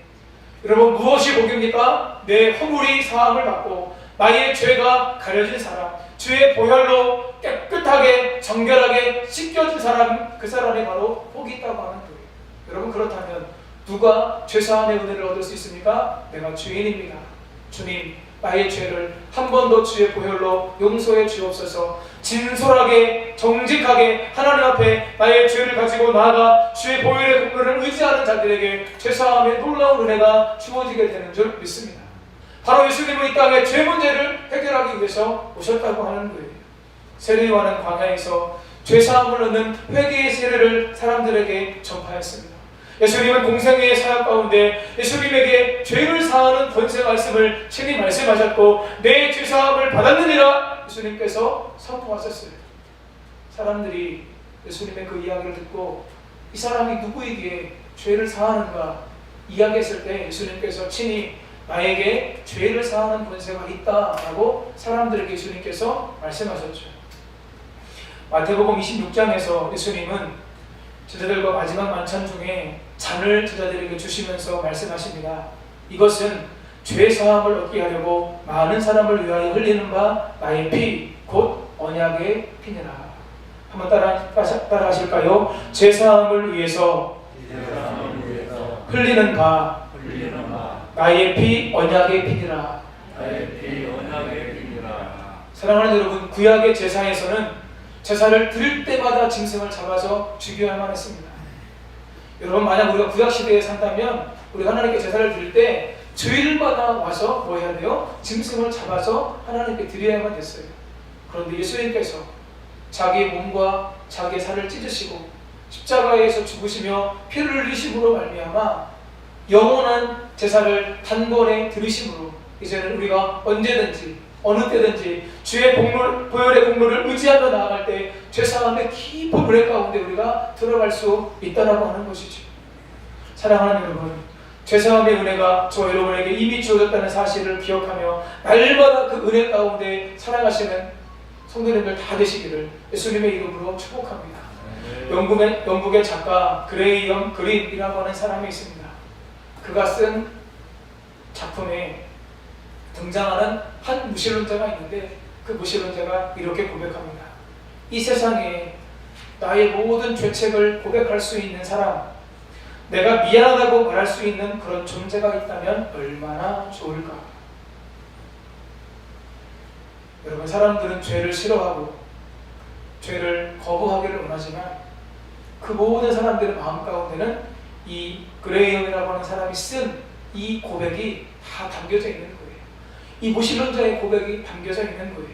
여러분, 무엇이 복입니까? 내 허물이 사함을 받고 나의 죄가 가려진 사람, 주의 보혈로 깨끗하게 정결하게 씻겨진 사람, 그 사람이 바로 복이 있다고 하는 거예요. 여러분, 그렇다면 누가 죄사함의 은혜를 얻을 수 있습니까? 내가 죄인입니다. 주님, 나의 죄를 한 번 더 주의 보혈로 용서해 주옵소서. 진솔하게 정직하게 하나님 앞에 나의 죄를 가지고 나아가 주의 보혈의 공로를 의지하는 자들에게 죄사함의 놀라운 은혜가 주어지게 되는 줄 믿습니다. 바로 예수님은 이 땅에 죄 문제를 해결하기 위해서 오셨다고 하는 거예요. 세례요한은 광야에서 죄사함을 얻는 회개의 세례를 사람들에게 전파했습니다. 예수님은 공생애의 사역 가운데 예수님에게 죄를 사하는 권세 말씀을 친히 말씀하셨고 내 죄사함을 받았느니라 예수님께서 선포하셨어요. 사람들이 예수님의 그 이야기를 듣고 이 사람이 누구에게 죄를 사하는가 이야기했을 때 예수님께서 친히 나에게 죄를 사하는 권세가 있다라고 사람들에게 예수님께서 말씀하셨죠. 마태복음 26장에서 예수님은 제자들과 마지막 만찬 중에 잔을 제자들에게 주시면서 말씀하십니다. 이것은 죄 사함을 얻게 하려고 많은 사람을 위하여 흘리는 바 나의 피, 곧 언약의 피니라. 한번 따라 하실까요? 죄 사함을 위해서 흘리는 바 나의 피, 언약의 피니라. 사랑하는 여러분, 구약의 제사에서는 제사를 드릴 때마다 짐승을 잡아서 죽여야만 했습니다. 여러분, 만약 우리가 구약시대에 산다면 우리 하나님께 제사를 드릴 때 주일마다 와서 뭐 해야 돼요? 짐승을 잡아서 하나님께 드려야만 됐어요. 그런데 예수님께서 자기 몸과 자기의 살을 찢으시고 십자가에서 죽으시며 피를 흘리심으로 말미암아 영원한 제사를 단번에 드리심으로 이제는 우리가 언제든지 어느 때든지 주의 보혈의 공로를 의지하며 나아갈 때 죄사함의 깊은 은혜 가운데 우리가 들어갈 수 있다라고 하는 것이죠. 사랑하는 여러분, 죄사함의 은혜가 저 여러분에게 이미 주어졌다는 사실을 기억하며 날마다 그 은혜 가운데 살아가시는 성도님들 다 되시기를 예수님의 이름으로 축복합니다. 영국의 작가 그레이엄 그린이라고 하는 사람이 있습니다. 그가 쓴 작품에 등장하는 한 무신론자가 있는데 그 무신론자가 이렇게 고백합니다. 이 세상에 나의 모든 죄책을 고백할 수 있는 사람, 내가 미안하다고 말할 수 있는 그런 존재가 있다면 얼마나 좋을까. 여러분, 사람들은 죄를 싫어하고 죄를 거부하기를 원하지만 그 모든 사람들의 마음 가운데는 이 그레이엄이라고 하는 사람이 쓴 이 고백이 다 담겨져 있는 거예요. 이 무신론자의 고백이 담겨져 있는 거예요.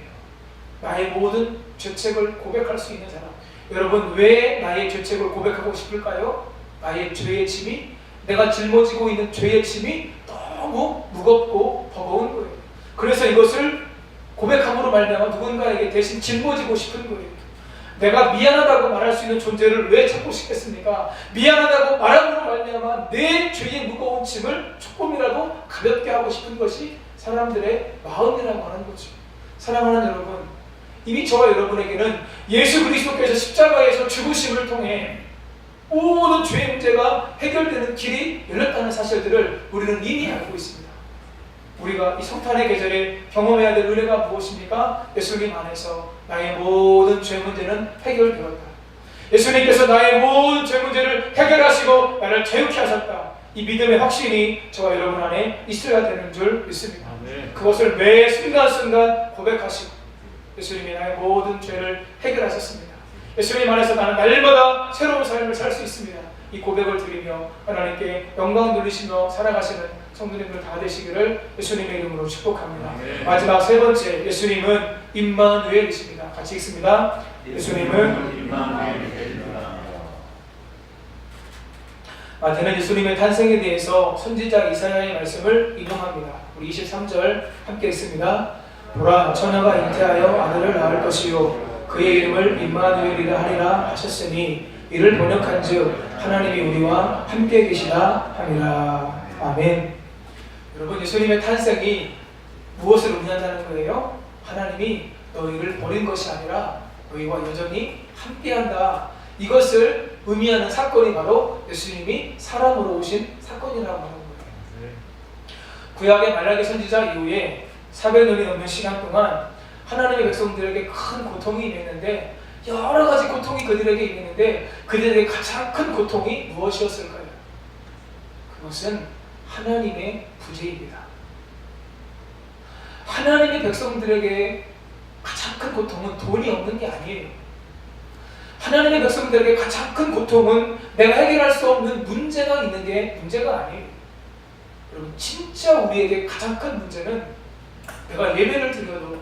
나의 모든 죄책을 고백할 수 있는 사람. 여러분, 왜 나의 죄책을 고백하고 싶을까요? 나의 죄의 짐이, 내가 짊어지고 있는 죄의 짐이 너무 무겁고 버거운 거예요. 그래서 이것을 고백함으로 말미암아 누군가에게 대신 짊어지고 싶은 거예요. 내가 미안하다고 말할 수 있는 존재를 왜 찾고 싶겠습니까? 미안하다고 말함으로 말미암아 내 죄의 무거운 짐을 조금이라도 가볍게 하고 싶은 것이 사람들의 마음이라고 하는 거죠. 사랑하는 여러분, 이미 저와 여러분에게는 예수 그리스도께서 십자가에서 죽으심을 통해 모든 죄의 문제가 해결되는 길이 열렸다는 사실들을 우리는 이미 알고 있습니다. 우리가 이 성탄의 계절에 경험해야 될 은혜가 무엇입니까? 예수님 안에서 나의 모든 죄 문제는 해결되었다. 예수님께서 나의 모든 죄 문제를 해결하시고 나를 자유케 하셨다. 이 믿음의 확신이 저와 여러분 안에 있어야 되는 줄 믿습니다. 그것을 매 순간순간 고백하시고 예수님이 나의 모든 죄를 해결하셨습니다. 예수님 안에서 나는 날마다 새로운 삶을 살 수 있습니다. 이 고백을 드리며 하나님께 영광 돌리시며 살아가시는 성도님들 다 되시기를 예수님의 이름으로 축복합니다. 마지막 세 번째, 예수님은 임마누엘이십니다. 같이 읽습니다. 예수님은 임마누엘이십니다. 마태는 예수님의 탄생에 대해서 선지자 이사야의 말씀을 인용합니다. 우리 23절 함께 읽습니다. 보라, 처녀가 잉태하여 아들을 낳을 것이요 그의 이름을 임마누엘이라 하리라 하셨으니 이를 번역한즉 하나님이 우리와 함께 계시다 함이라. 아멘. 여러분, 예수님의 탄생이 무엇을 의미한다는 거예요? 하나님이 너희를 버린 것이 아니라 너희와 여전히 함께한다. 이것을 의미하는 사건이 바로 예수님이 사람으로 오신 사건이라고 하는 거예요. 구약의 말라기 선지자 이후에 400년이 넘는 시간 동안 하나님의 백성들에게 큰 고통이 임했는데, 여러 가지 고통이 그들에게 임했는데 그들에게 가장 큰 고통이 무엇이었을까요? 그것은 하나님의 부재입니다. 하나님의 백성들에게 가장 큰 고통은 돈이 없는 게 아니에요. 하나님의 백성들에게 가장 큰 고통은 내가 해결할 수 없는 문제가 있는 게 문제가 아니에요. 여러분, 진짜 우리에게 가장 큰 문제는 내가 예배를 드려도,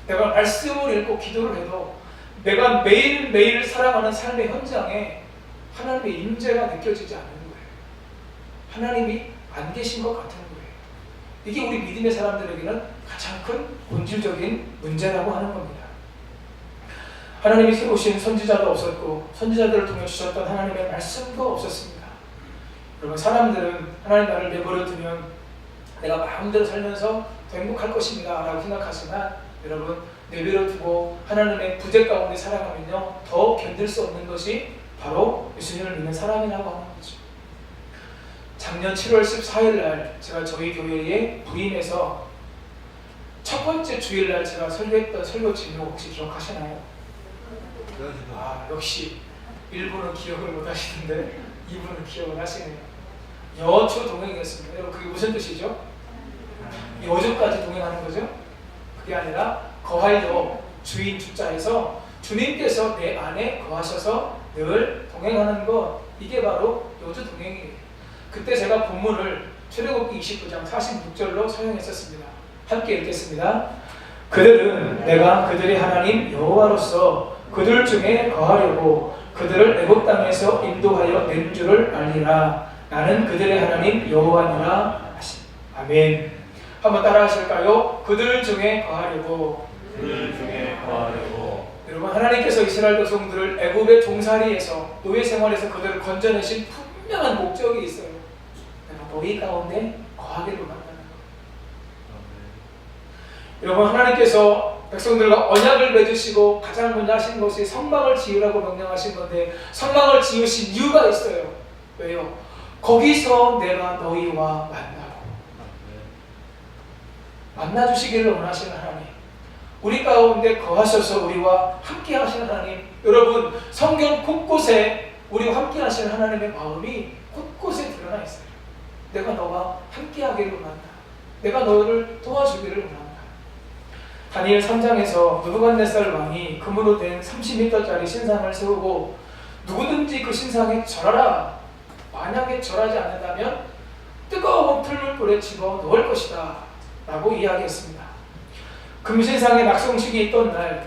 내가 말씀을 읽고 기도를 해도, 내가 매일매일 살아가는 삶의 현장에 하나님의 임재가 느껴지지 않는 거예요. 하나님이 안 계신 것 같은 거예요. 이게 우리 믿음의 사람들에게는 가장 큰 본질적인 문제라고 하는 겁니다. 하나님이 세우신 선지자도 없었고 선지자들을 통해 주셨던 하나님의 말씀도 없었습니다. 여러분, 사람들은 하나님 나를 내버려 두면 내가 마음대로 살면서 더 행복할 것입니다 라고 생각하지만, 여러분, 내버려 두고 하나님의 부재 가운데 살아가면요 더 견딜 수 없는 것이 바로 예수님을 믿는 사람이라고 하는 거죠. 작년 7월 14일 날 제가 저희 교회에 부임해서 첫 번째 주일날 제가 설교했던 설교 제목 혹시 기억하시나요? 역시 1부는 기억을 못 하시는데 2부는 기억을 하시네요. 여주 동행이었습니다. 여러분, 그게 무슨 뜻이죠? 여주까지 동행하는 거죠? 그게 아니라 거할도 주인 주자에서 주님께서 내 안에 거하셔서 늘 동행하는 것, 이게 바로 요주 동행이에요. 그때 제가 본문을 출애굽기 29장 46절로 사용했었습니다. 함께 읽겠습니다. 그들은 내가 그들의 하나님 여호와로서 그들 중에 거하려고 그들을 애굽 땅에서 인도하여 낸 줄을 알리라. 나는 그들의 하나님 여호와니라 하시. 아멘. 한번 따라 하실까요? 그들 중에 거하려고. 그들 중에 거하려고. 여러분, 하나님께서 이스라엘 백성들을 애굽의 종살이에서, 노예 생활에서 그들을 건져내신 분명한 목적이 있어요. 내가 너희 가운데 거하기를 원한다는 것. 여러분, 하나님께서 백성들과 언약을 맺으시고 가장 먼저 하신 것이 성막을 지으라고 명령하신 건데, 성막을 지으신 이유가 있어요. 왜요? 거기서 내가 너희와 만나주시기를 원하시는 하나님, 우리 가운데 거하셔서 우리와 함께 하시는 하나님. 여러분, 성경 곳곳에 우리와 함께 하시는 하나님의 마음이 곳곳에 드러나 있어요. 내가 너와 함께 하기를 원한다. 내가 너를 도와주기를 원한다. 다니엘 3장에서 느부갓네살 왕이 금으로 된 30m짜리 신상을 세우고 누구든지 그 신상에 절하라. 만약에 절하지 않는다면 뜨거운 풀물불에 집어 넣을 것이다 라고 이야기했습니다. 금신상의 낙성식이 있던 날,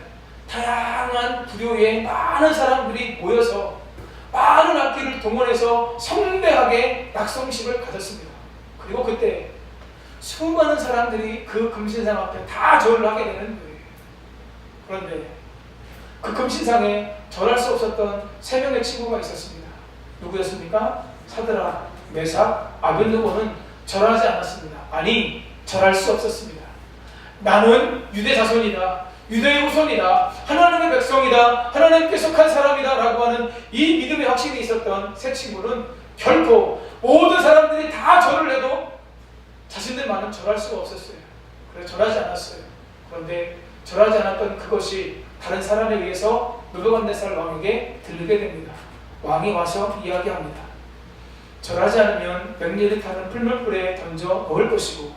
다양한 부류의 많은 사람들이 모여서 많은 악기를 동원해서 성대하게 낙성식을 가졌습니다. 그리고 그때 수많은 사람들이 그 금신상 앞에 다 절을 하게 되는 거예요. 그런데 그 금신상에 절할 수 없었던 3명의 친구가 있었습니다. 누구였습니까? 사드락, 메삭, 아벳느고는 절하지 않았습니다. 아니, 절할 수 없었습니다. 나는 유대 자손이다, 유대의 후손이다, 하나님의 백성이다, 하나님께 속한 사람이다 라고 하는 이 믿음의 확신이 있었던 세 친구는 결코 모든 사람들이 다 절을 해도 자신들만은 절할 수가 없었어요. 그래서 절하지 않았어요. 그런데 절하지 않았던 그것이 다른 사람에 의해서 느부갓네살 왕에게 들리게 됩니다. 왕이 와서 이야기합니다. 절하지 않으면 맹렬히 타는 풀물불에 던져 넣을 것이고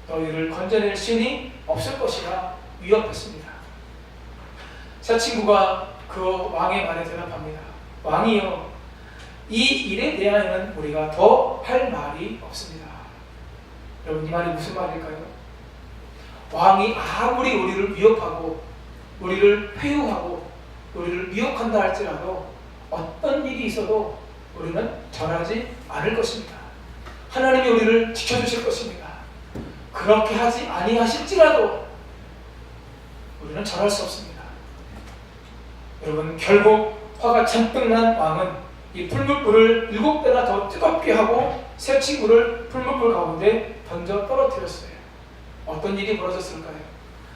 너희를 건져낼 신이 없을 것이라 위협했습니다. 새 친구가 그 왕의 말에 대답합니다. 왕이여, 이 일에 대하여는 우리가 더 할 말이 없습니다. 여러분, 이 말이 무슨 말일까요? 왕이 아무리 우리를 위협하고 우리를 회유하고 우리를 미혹한다 할지라도 어떤 일이 있어도 우리는 절하지 않을 것입니다. 하나님이 우리를 지켜주실 것입니다. 그렇게 하지 아니하실지라도 우리는 절할 수 없습니다. 여러분, 결국 화가 잔뜩 난 왕은 이 풀물불을 7배나 더 뜨겁게 하고 새 친구를 풀물불 가운데 던져 떨어뜨렸어요. 어떤 일이 벌어졌을까요?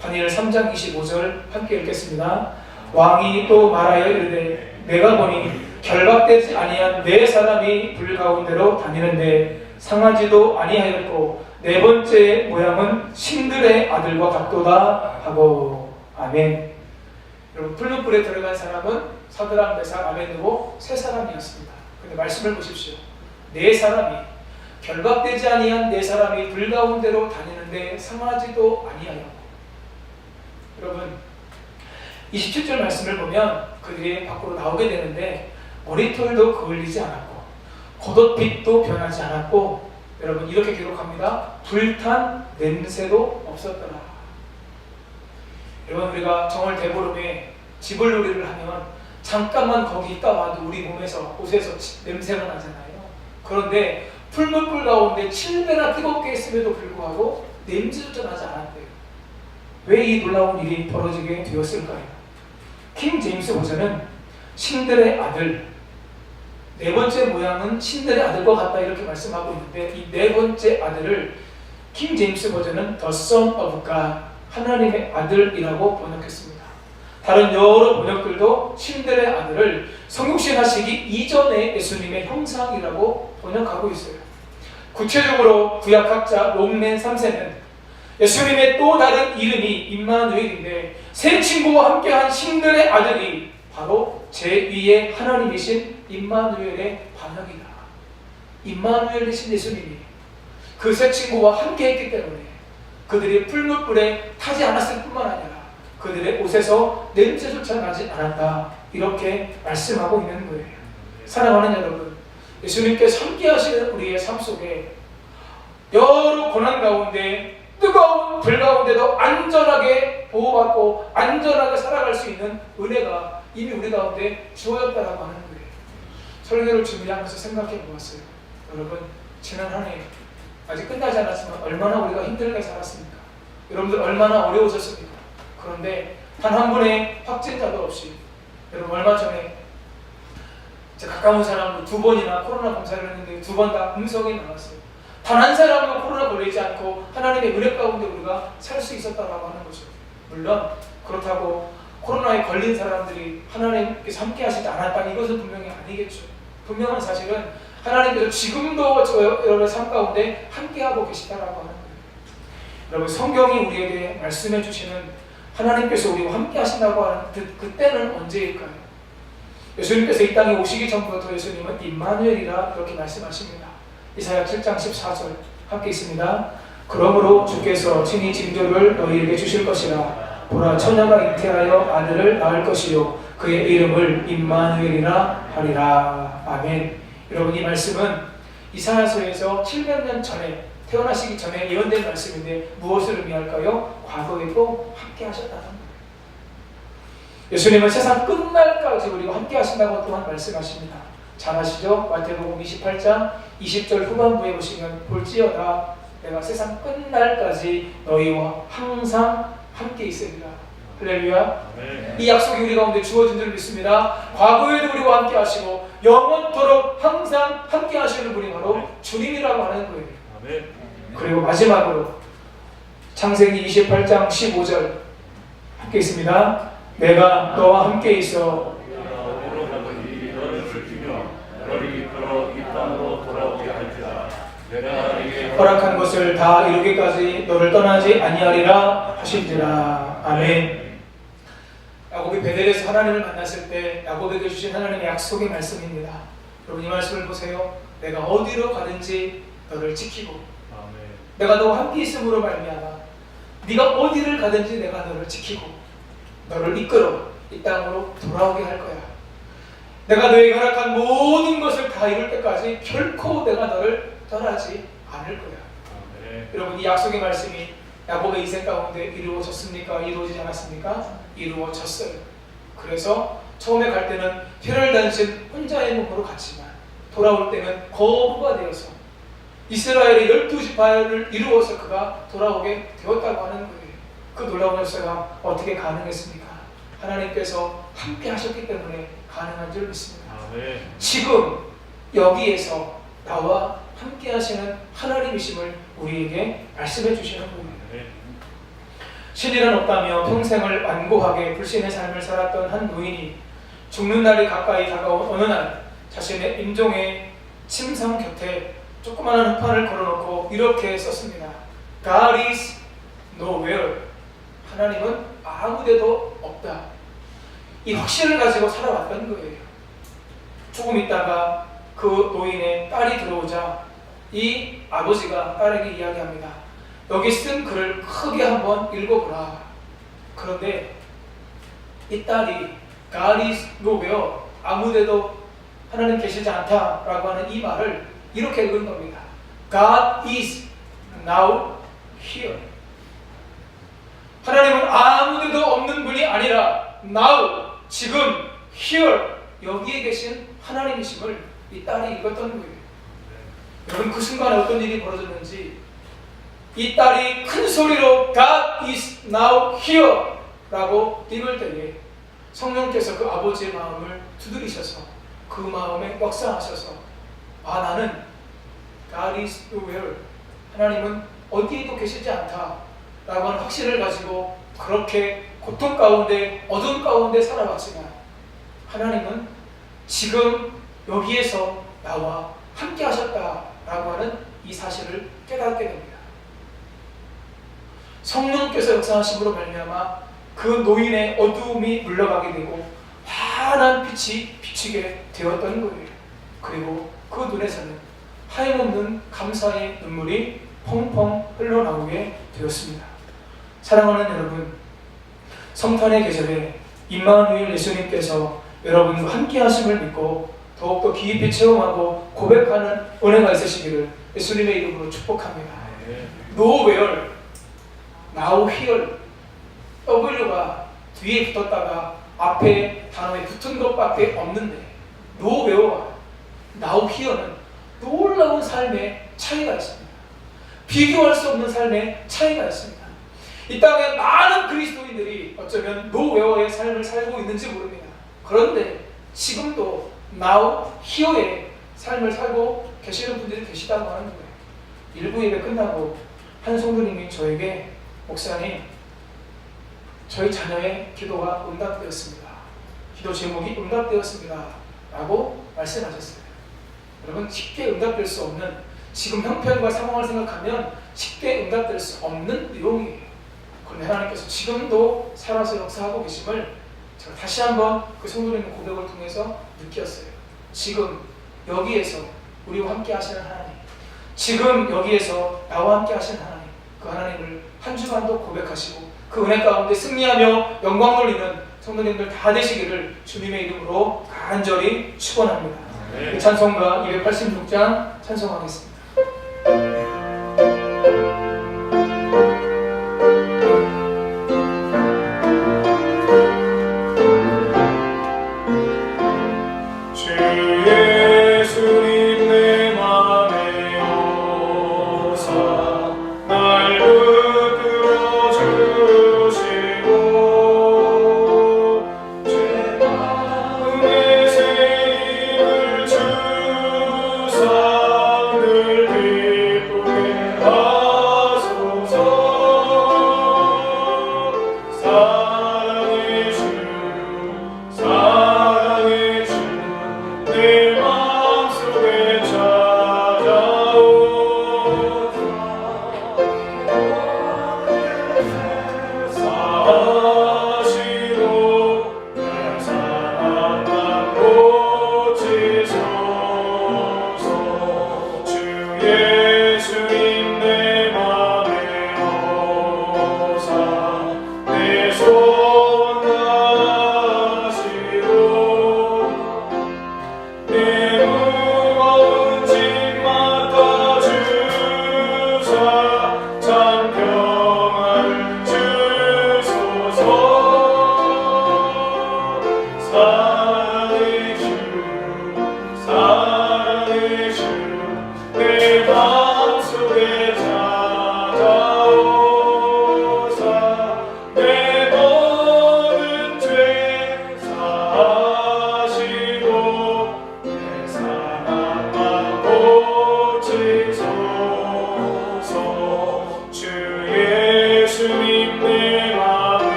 다니엘 3장 25절 함께 읽겠습니다. 왕이 또 말하여 이르되 내가 보니 결박되지 아니한 네 사람이 불 가운데로 다니는데 상하지도 아니하였고 네 번째 모양은 신들의 아들과 같도다 하고. 아멘. 여러분, 풀무불에 들어간 사람은 사드락, 메삭, 아벳느고 세 사람이었습니다. 근데 말씀을 보십시오. 네 사람이, 결박되지 아니한 네 사람이 불 가운데로 다니는데 상하지도 아니하였고. 여러분, 27절 말씀을 보면 그들이 밖으로 나오게 되는데 머리털도 그을리지 않았고 겉옷빛도 변하지 않았고, 여러분, 이렇게 기록합니다. 불탄 냄새도 없었더라. 여러분, 우리가 정월 대보름에 지불놀이를 하면 잠깐만 거기 있다 와도 우리 몸에서, 옷에서 냄새가 나잖아요. 그런데 풀무불 가운데 7배나 뜨겁게 했음에도 불구하고 냄새조차 나지 않았대요. 왜 이 놀라운 일이 벌어지게 되었을까요? 킹 제임스 버전은 신들의 아들, 네 번째 모양은 신들의 아들과 같다 이렇게 말씀하고 있는데, 이 네 번째 아들을 킹 제임스 버전은 The Son of God, 하나님의 아들이라고 번역했습니다. 다른 여러 번역들도 신들의 아들을 성육신 하시기 이전의 예수님의 형상이라고 번역하고 있어요. 구체적으로 구약학자 롱맨 3세는 예수님의 또 다른 이름이 임마누엘인데 세 친구와 함께한 신들의 아들이 바로 제2의 하나님이신 임마누엘의 반역이다. 임마누엘 되신 예수님이 그 세 친구와 함께했기 때문에 그들이 풀무불에 타지 않았을 뿐만 아니라 그들의 옷에서 냄새조차 나지 않았다. 이렇게 말씀하고 있는 거예요. 사랑하는 여러분, 예수님께서 함께 하시는 우리의 삶 속에 여러 고난 가운데 뜨거운 불 가운데도 안전하게 보호받고 안전하게 살아갈 수 있는 은혜가 이미 우리 가운데 주어졌다라고 하는 거예요. 설교를 준비하면서 생각해 보았어요. 여러분, 지난 한 해 아직 끝나지 않았지만 얼마나 우리가 힘들게 살았습니까? 여러분들 얼마나 어려우셨습니까? 그런데 단 한 분의 확진자도 없이, 여러분 얼마 전에 제 가까운 사람도 2번이나 코로나 검사를 했는데 2번 다 음성이 나왔어요. 단 한 사람도 코로나 걸리지 않고 하나님의 은혜 가운데 우리가 살 수 있었다라고 하는 거죠. 물론 그렇다고 코로나에 걸린 사람들이 하나님께서 함께 하시지 않았다, 이것은 분명히 아니겠죠. 분명한 사실은 하나님께서 지금도 여러분의 삶 가운데 함께하고 계시다라고 하는 거예요. 여러분, 성경이 우리에게 말씀해 주시는 하나님께서 우리와 함께 하신다고 하는 그때는 언제일까요? 예수님께서 이 땅에 오시기 전부터 예수님은 임마누엘이라 그렇게 말씀하십니다. 이사야 7장 14절 함께 있습니다. 그러므로 주께서 친히 징조를 너희에게 주실 것이라. 보라, 처녀가 잉태하여 아들을 낳을 것이요 그의 이름을 임마누엘이라 하리라. 아멘. 여러분, 이 말씀은 이사야서에서 700년 전에 태어나시기 전에 예언된 말씀인데 무엇을 의미할까요? 과거에도 함께 하셨다는 거예요. 예수님은 세상 끝날까지 우리와 함께 하신다고 또한 말씀하십니다. 잘 아시죠? 마태복음 28장 20절 후반부에 보시면 볼지어다 내가 세상 끝날까지 너희와 항상 함께 있으리라. 할렐루야. 이 약속이 우리 가운데 주어진 줄 믿습니다. 과거에도 우리와 함께 하시고 영원토록 항상 함께 하시는 분이 바로 주님이라고 하는 거예요. 그리고 마지막으로 창세기 28장 15절 함께 있습니다. 내가 너와 함께 있어 허락한 것을 다 이루기까지 너를 떠나지 아니하리라 하신지라. 아멘. 야곱이 베델에서 하나님을 만났을 때 야곱에게 주신 하나님의 약속의 말씀입니다. 여러분, 이 말씀을 보세요. 내가 어디로 가든지 너를 지키고 내가 너와 함께 있음으로 말미암아 네가 어디를 가든지 내가 너를 지키고 너를 이끌어 이 땅으로 돌아오게 할 거야. 내가 너에게 허락한 모든 것을 다 이룰 때까지 결코 내가 너를 떠나지 않을 거야. 여러분, 이 약속의 말씀이 야곱의 인생 가운데 이루어졌습니까? 이루어지지 않았습니까? 이루어졌어요. 그래서 처음에 갈 때는 혈혈단신 혼자의 몸으로 갔지만 돌아올 때는 거부가 되어서 이스라엘의 12지파를 이루어서 그가 돌아오게 되었다고 하는 거예요. 그 놀라운 역사가 어떻게 가능했습니까? 하나님께서 함께 하셨기 때문에 가능한 줄 믿습니다. 지금 여기에서 나와 함께 하시는 하나님이심을 우리에게 말씀해 주시는 거예요. 신일은 없다며 평생을 완고하게 불신의 삶을 살았던 한 노인이 죽는 날이 가까이 다가온 어느 날 자신의 임종의 침상 곁에 조그마한 흑판을 걸어놓고 이렇게 썼습니다. God is nowhere. 하나님은 아무데도 없다. 이 확신을 가지고 살아왔던 거예요. 조금 있다가 그 노인의 딸이 들어오자 이 아버지가 딸에게 이야기합니다. 여기 쓴 글을 크게 한번 읽어보라. 그런데 이 딸이 God is nowhere, 아무데도 하나님 계시지 않다라고 하는 이 말을 이렇게 읽은 겁니다. God is now here. 하나님은 아무데도 없는 분이 아니라 now, 지금, here, 여기에 계신 하나님이심을 이 딸이 읽었던 거예요. 여러분, 그 순간에 어떤 일이 벌어졌는지 이 딸이 큰 소리로 God is now here 라고 읽을 때에 성령께서 그 아버지의 마음을 두드리셔서 그 마음에 역사하셔서 나는 God is nowhere, 하나님은 어디에도 계시지 않다 라고 하는 확신을 가지고 그렇게 고통 가운데 어둠 가운데 살아왔지만 하나님은 지금 여기에서 나와 함께 하셨다라고 하는 이 사실을 깨닫게 됩니다. 성령께서 역사하심으로 말미암아 그 노인의 어두움이 물러가게 되고 환한 빛이 비치게 되었던 거예요. 그리고 그 눈에서는 하염없는 감사의 눈물이 펑펑 흘러나오게 되었습니다. 사랑하는 여러분, 성탄의 계절에 임마누엘 예수님께서 여러분과 함께 하심을 믿고 더욱더 깊이 체험하고 고백하는 은혜가 있으시기를 예수님의 이름으로 축복합니다. No where, now here, W가 뒤에 붙었다가 앞에 단어에 붙은 것밖에 없는데 No where와 now here는 놀라운 삶의 차이가 있습니다. 비교할 수 없는 삶의 차이가 있습니다. 이 땅에 많은 그리스도인들이 어쩌면 No where의 삶을 살고 있는지 모릅니다. 그런데 지금도 now here의 삶을 살고 계시는 분들이 계시다고 하는 거예요. 일부 예배 끝나고 한 성도님이 저에게 목사님, 저희 자녀의 기도가 응답되었습니다. 기도 제목이 응답되었습니다. 라고 말씀하셨어요. 여러분, 쉽게 응답될 수 없는, 지금 형편과 상황을 생각하면 쉽게 응답될 수 없는 내용이에요. 그런데 하나님께서 지금도 살아서 역사하고 계심을 제가 다시 한번 그 성도님의 고백을 통해서 느꼈어요. 지금 여기에서 우리와 함께 하시는 하나님, 지금 여기에서 나와 함께 하시는 하나님, 그 하나님을 한 주간도 고백하시고 그 은혜 가운데 승리하며 영광 돌리는 성도님들 다 되시기를 주님의 이름으로 간절히 축원합니다. 그 찬송가 286장 찬송하겠습니다. 주사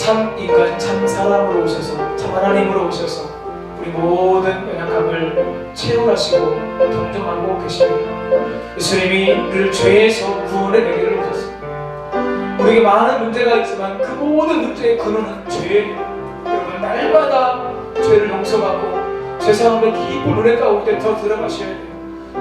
참 인간, 참 사람으로 오셔서, 참 하나님으로 오셔서 우리 모든 연약함을 채워가시고 동정하고 계십니다. 예수님이 우리를 죄에서 구원의 내기를 오셨습니다. 우리에게 많은 문제가 있지만 그 모든 문제의 근원은 죄예요. 여러분, 날마다 죄를 용서받고 죄사함의 깊은 은혜 가운데 더 들어가셔야 돼요.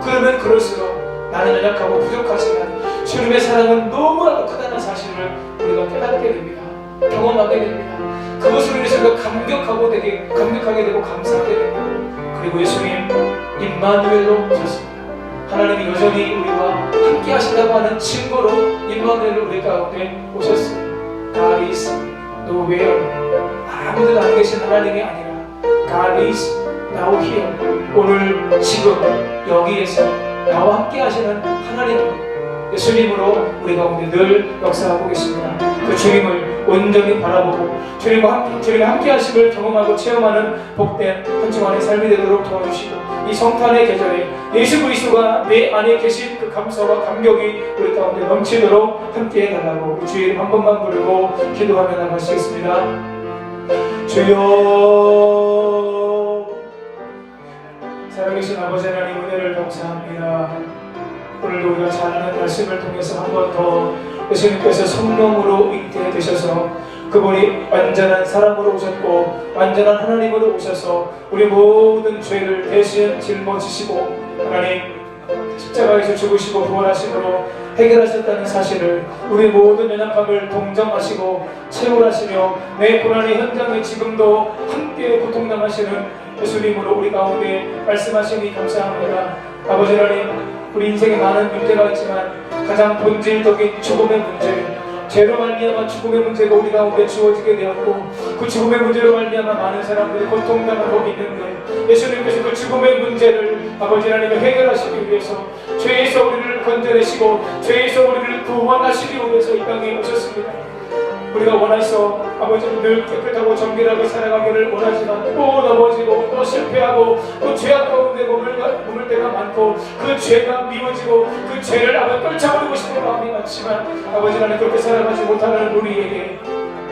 그러면 그럴수록 나는 연약하고 부족하지만 주님의 사랑은 너무나도 크다는 사실을 우리가 깨닫게 됩니다. 경험하게 됩니다. 그것으로 인해서 우리가 감격하게 되고 감사하게 됩니다. 그리고 예수님 임마누엘로 오셨습니다. 하나님이 여전히 우리와 함께 하신다고 하는 증거로 임마누엘로 우리 가운데 오셨습니다. God is nowhere. 아무데도 안 계신 하나님이 아니라 God is now here. 오늘 지금 여기에서 나와 함께 하시는 하나님, 예수님으로 우리 가운데 늘 역사하고 계십니다. 그 주님을 온전히 바라보고 주님과 함께 하심을 경험하고 체험하는 복된 한 주간의 삶이 되도록 도와주시고, 이 성탄의 계절에 예수 그리스도가 내 안에 계신 그 감사와 감격이 우리 가운데 넘치도록 함께 해달라고 주의 이름 한 번만 부르고 기도하며 나가시겠습니다. 주여, 살아계신 아버지 하나님, 은혜를 감사합니다. 오늘도 우리가 잘 아는 말씀을 통해서 한 번 더 예수님께서 성령으로 잉태되셔서 그분이 완전한 사람으로 오셨고 완전한 하나님으로 오셔서 우리 모든 죄를 대신 짊어지시고 하나님 십자가에서 죽으시고 부활하심으로 해결하셨다는 사실을, 우리 모든 연약함을 동정하시고 채울하시며 내 고난의 현장에 지금도 함께 고통당하시는 예수님으로 우리 가운데 말씀하시니 감사합니다. 아버지 하나님, 우리 인생에 많은 문제가 있지만 가장 본질적인 죽음의 문제, 죄로 말미암아 죽음의 문제가 우리 가운데 주어지게 되었고 그 죽음의 문제로 말미암아 많은 사람들이 고통당하고 있는데 예수님께서 그 죽음의 문제를 아버지 하나님을 해결하시기 위해서 죄에서 우리를 건져내시고 죄에서 우리를 구원하시기 위해서 이 땅에 오셨습니다. 우리가 원해서 아버지는 늘 깨끗하고 정결하게 살아가기를 원하지만 또 넘어지고 또 실패하고 또 죄악 가운데 머물 때가 많고 그 죄가 미워지고 그 죄를 아버지 떨쳐버리고 싶은 마음이 많지만 아버지 하나님 그렇게 살아가지 못하는 우리에게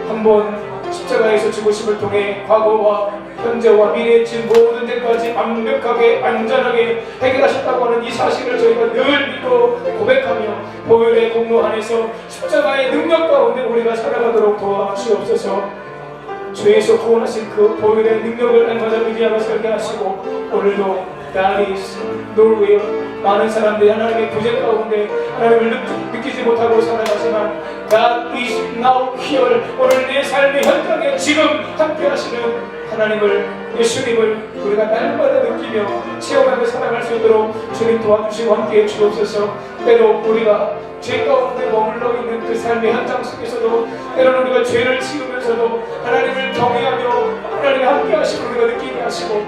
한번 십자가에서 죽으심을 통해 과거와 현재와 미래의 진 모든 데까지 완벽하게 안전하게 해결하셨다고 하는 이 사실을 저희가 늘 믿고 고백하며 보혈의 공로 안에서 십자가의 능력 가운데 우리가 살아가도록 도와주시옵소서. 죄에서 구원하신 그 보혈의 능력을 날마다 의지하며 살게 하시고 오늘도 God is nowhere. 많은 사람들이 하나님의 부재 가운데 하나님을 느끼지 못하고 살아가지만 God is now here. 오늘 내 삶의 현장에 지금 함께 하시는 하나님을, 예수님을 우리가 날마다 느끼며 체험하며 살아갈 수 있도록 주님 도와주시고 함께해 주옵소서. 때로 우리가 죄 가운데 머물러 있는 그 삶의 현장 속에서도 때로는 우리가 죄를 지으면서도 하나님을 경외하며 하나님의 함께 하심을 우리가 느끼게 하시고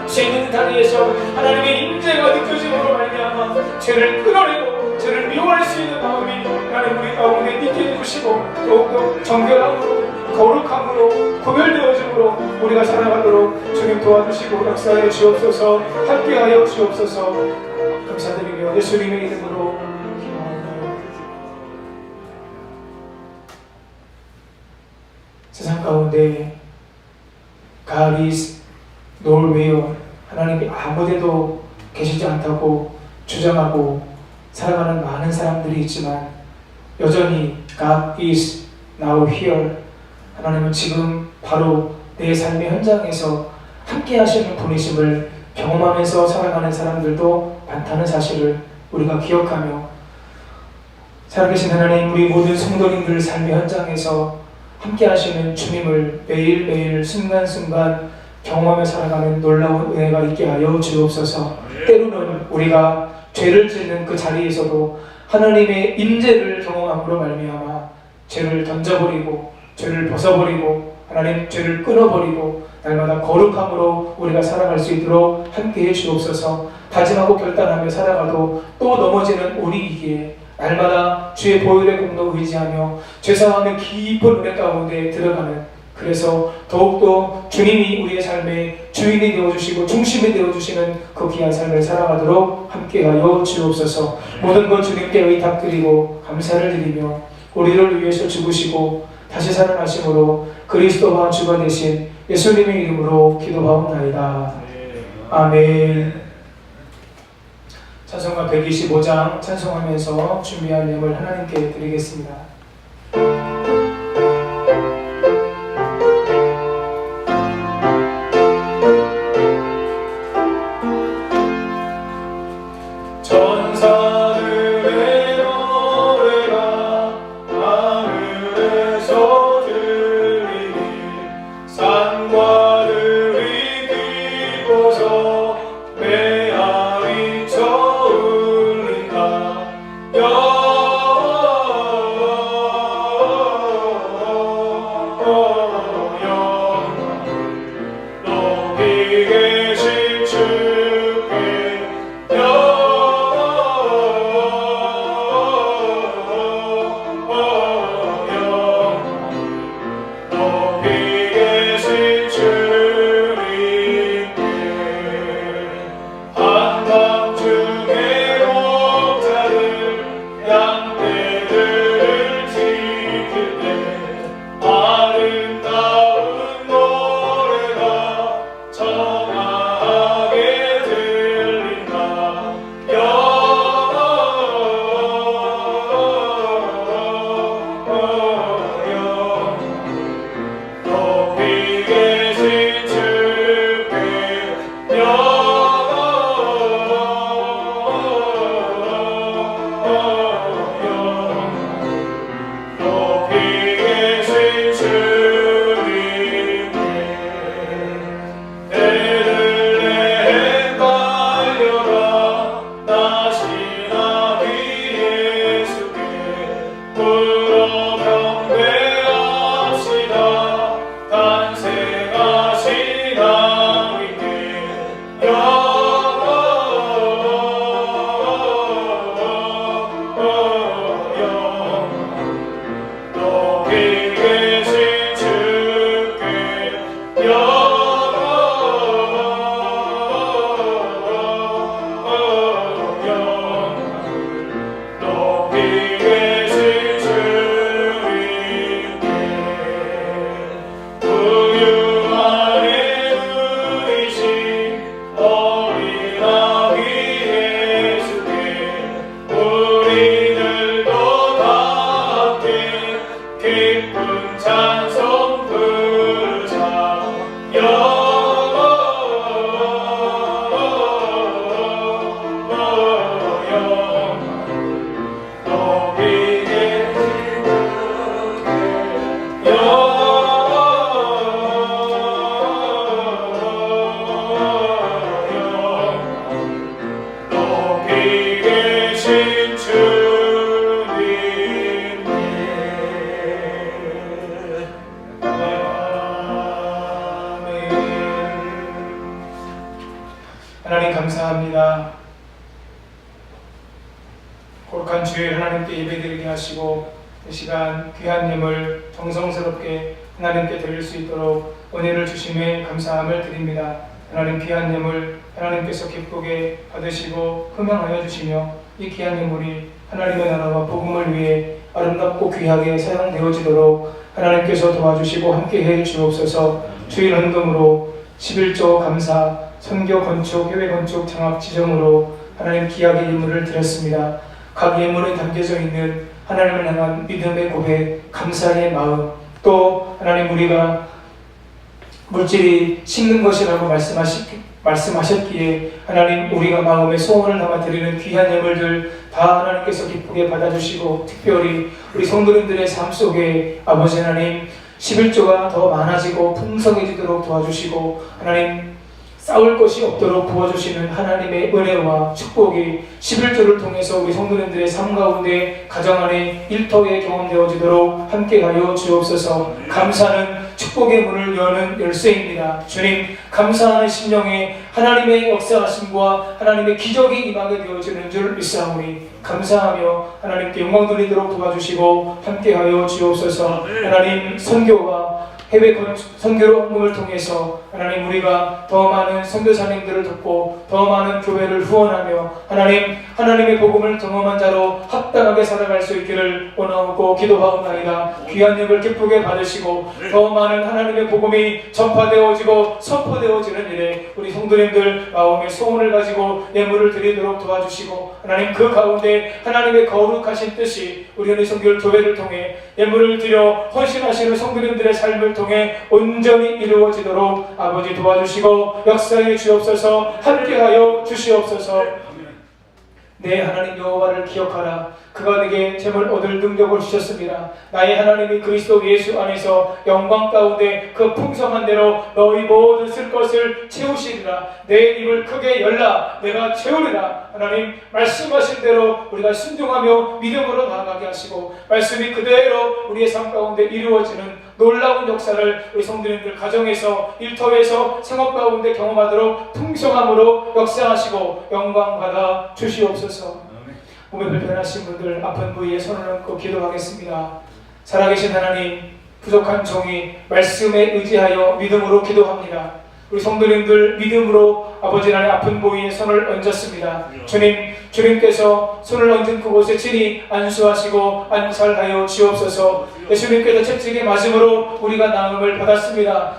죄 있는 자리에서 하나님의 임재가 느껴짐으로 말미암아 죄를 끊어내고 죄를 미워할 수 있는 마음이 하나님 우리 가운데 있게 해주시고 더욱더 정결함으로 거룩함으로 구별되어짐으로 우리가 살아가도록 주님 도와주시고 역사해 주옵소서. 함께하여 주옵소서. 감사드리며 예수님의 이름으로 기도합니다. 세상 가운데 God is nowhere, 하나님이 아무데도 계시지 않다고 주장하고 살아가는 많은 사람들이 있지만 여전히 God is now here, 하나님은 지금 바로 내 삶의 현장에서 함께 하시는 분이심을 경험하면서 살아가는 사람들도 많다는 사실을 우리가 기억하며 살아계신 하나님, 우리 모든 성도님들 삶의 현장에서 함께 하시는 주님을 매일매일 순간순간 경험하며 살아가는 놀라운 은혜가 있게 하여 주옵소서. 때로는 우리가 죄를 짓는 그 자리에서도 하나님의 임재를 경험함으로 말미암아 죄를 던져버리고 죄를 벗어버리고 하나님 죄를 끊어버리고 날마다 거룩함으로 우리가 살아갈 수 있도록 함께해 주옵소서. 다짐하고 결단하며 살아가도 또 넘어지는 우리이기에 날마다 주의 보혈의 공로 의지하며 죄사함의 깊은 은혜 가운데 들어가는, 그래서 더욱더 주님이 우리의 삶의 주인이 되어주시고 중심이 되어주시는 그 귀한 삶을 살아가도록 함께하여 주옵소서. 모든 것 주님께 의탁드리고 감사를 드리며 우리를 위해서 죽으시고 다시 살아나심으로 그리스도와 주가 되신 예수님의 이름으로 기도하옵나이다. 아멘. 찬송가 125장 찬송하면서 준비한 예물 하나님께 드리겠습니다. 전사들의 노래가 하늘에서 들리니 산과 들이 뛰고서 메아리 쳐울린다. 높이 계신 주께 높이 계신 주님께 한밤중에 목자들 양떼들을 지킬 때 아름다운 노래가 청하게 들린다. 높이 계신 주께 높이 계신 주님께 베들레헴 달려라 나시나기 예수께 불어 경배합시다. 탄생하신 아기께 높이 계신 주께 높이 계신 주님께 부유 안에 누이신 어린 아기 예수께 우리들도 다 함께 기쁜 찬송 부르자. 높이 계신 높이 계신 주님께 아멘. 하나님 감사합니다. 거룩한 주일 하나님께 예배드리게 하시고 이 시간 귀한 예물 정성스럽게 하나님께 드릴 수 있도록 은혜를 주심에 감사함을 드립니다. 하나님 귀한 예물 하나님께서 기쁘게 받으시고 흠양하여 주시며 이 귀한 예물이 하나님의 나라와 복음을 위해 아름답고 귀하게 사용되어지도록 하나님께서 도와주시고 함께해 주옵소서. 주일 헌금으로 11조 감사 선교 건축 해외 건축 장학 지정으로 하나님 귀하게 예물을 드렸습니다. 각 예물에 담겨져 있는 하나님을 향한 믿음의 고백, 감사의 마음, 또 하나님 우리가 물질이 식는 것이라고 말씀하셨기에 하나님 우리가 마음의 소원을 담아 드리는 귀한 예물들 다 하나님께서 기쁘게 받아주시고 특별히 우리 성도님들의 삶 속에 아버지 하나님 11조가 더 많아지고 풍성해지도록 도와주시고 하나님 싸울 것이 없도록 도와주시는 하나님의 은혜와 축복이 11조를 통해서 우리 성도님들의 삶 가운데 가정 안에 일터에 경험되어지도록 함께하여 주옵소서. 감사는 축복의 문을 여는 열쇠입니다. 주님 감사하는 심령에 하나님의 역사하심과 하나님의 기적이 임하게 되어지는 줄 믿사오니 감사하며 하나님께 영광 돌리도록 도와주시고 함께하여 주옵소서. 하나님 선교와 해외 선교 업무를 통해서 하나님 우리가 더 많은 선교사님들을 돕고 더 많은 교회를 후원하며 하나님의 복음을 경험한 자로 합당하게 살아갈 수 있기를 원하고 기도하옵나이다. 귀한 역을 기쁘게 받으시고 더 많은 하나님의 복음이 전파되어지고 선포되어지는 일에 우리 성도님들 마음의 소원을 가지고 예물을 드리도록 도와주시고 하나님 그 가운데 하나님의 거룩하신 뜻이 우리 은혜선교 교회를 통해 예물을 드려 헌신하시는 성도님들의 삶을 통해 온전히 이루어지도록 아버지 도와주시고 역사해 주옵소서. 함께하여 주시옵소서. 내 하나님 여호와를 기억하라. 그가 네게 재물 얻을 능력을 주셨습니다. 나의 하나님이 그리스도 예수 안에서 영광 가운데 그 풍성한 대로 너희 모든 쓸 것을 채우시리라. 내 입을 크게 열라. 내가 채우리라. 하나님 말씀하신 대로 우리가 순종하며 믿음으로 나아가게 하시고 말씀이 그대로 우리의 삶 가운데 이루어지는 놀라운 역사를 우리 성도님들 가정에서 일터에서 생업 가운데 경험하도록 풍성함으로 역사하시고 영광 받아 주시옵소서. 몸에 불편하신 분들 아픈 부위에 손을 얹고 기도하겠습니다. 살아계신 하나님, 부족한 종이 말씀에 의지하여 믿음으로 기도합니다. 우리 성도님들 믿음으로 아버지 하나님 아픈 부위에 손을 얹었습니다. 주님께서 손을 얹은 그곳에 친히 안수하시고 안살하여 주옵소서. 예수님께서 채찍에 맞음으로 우리가 나음을 받았습니다.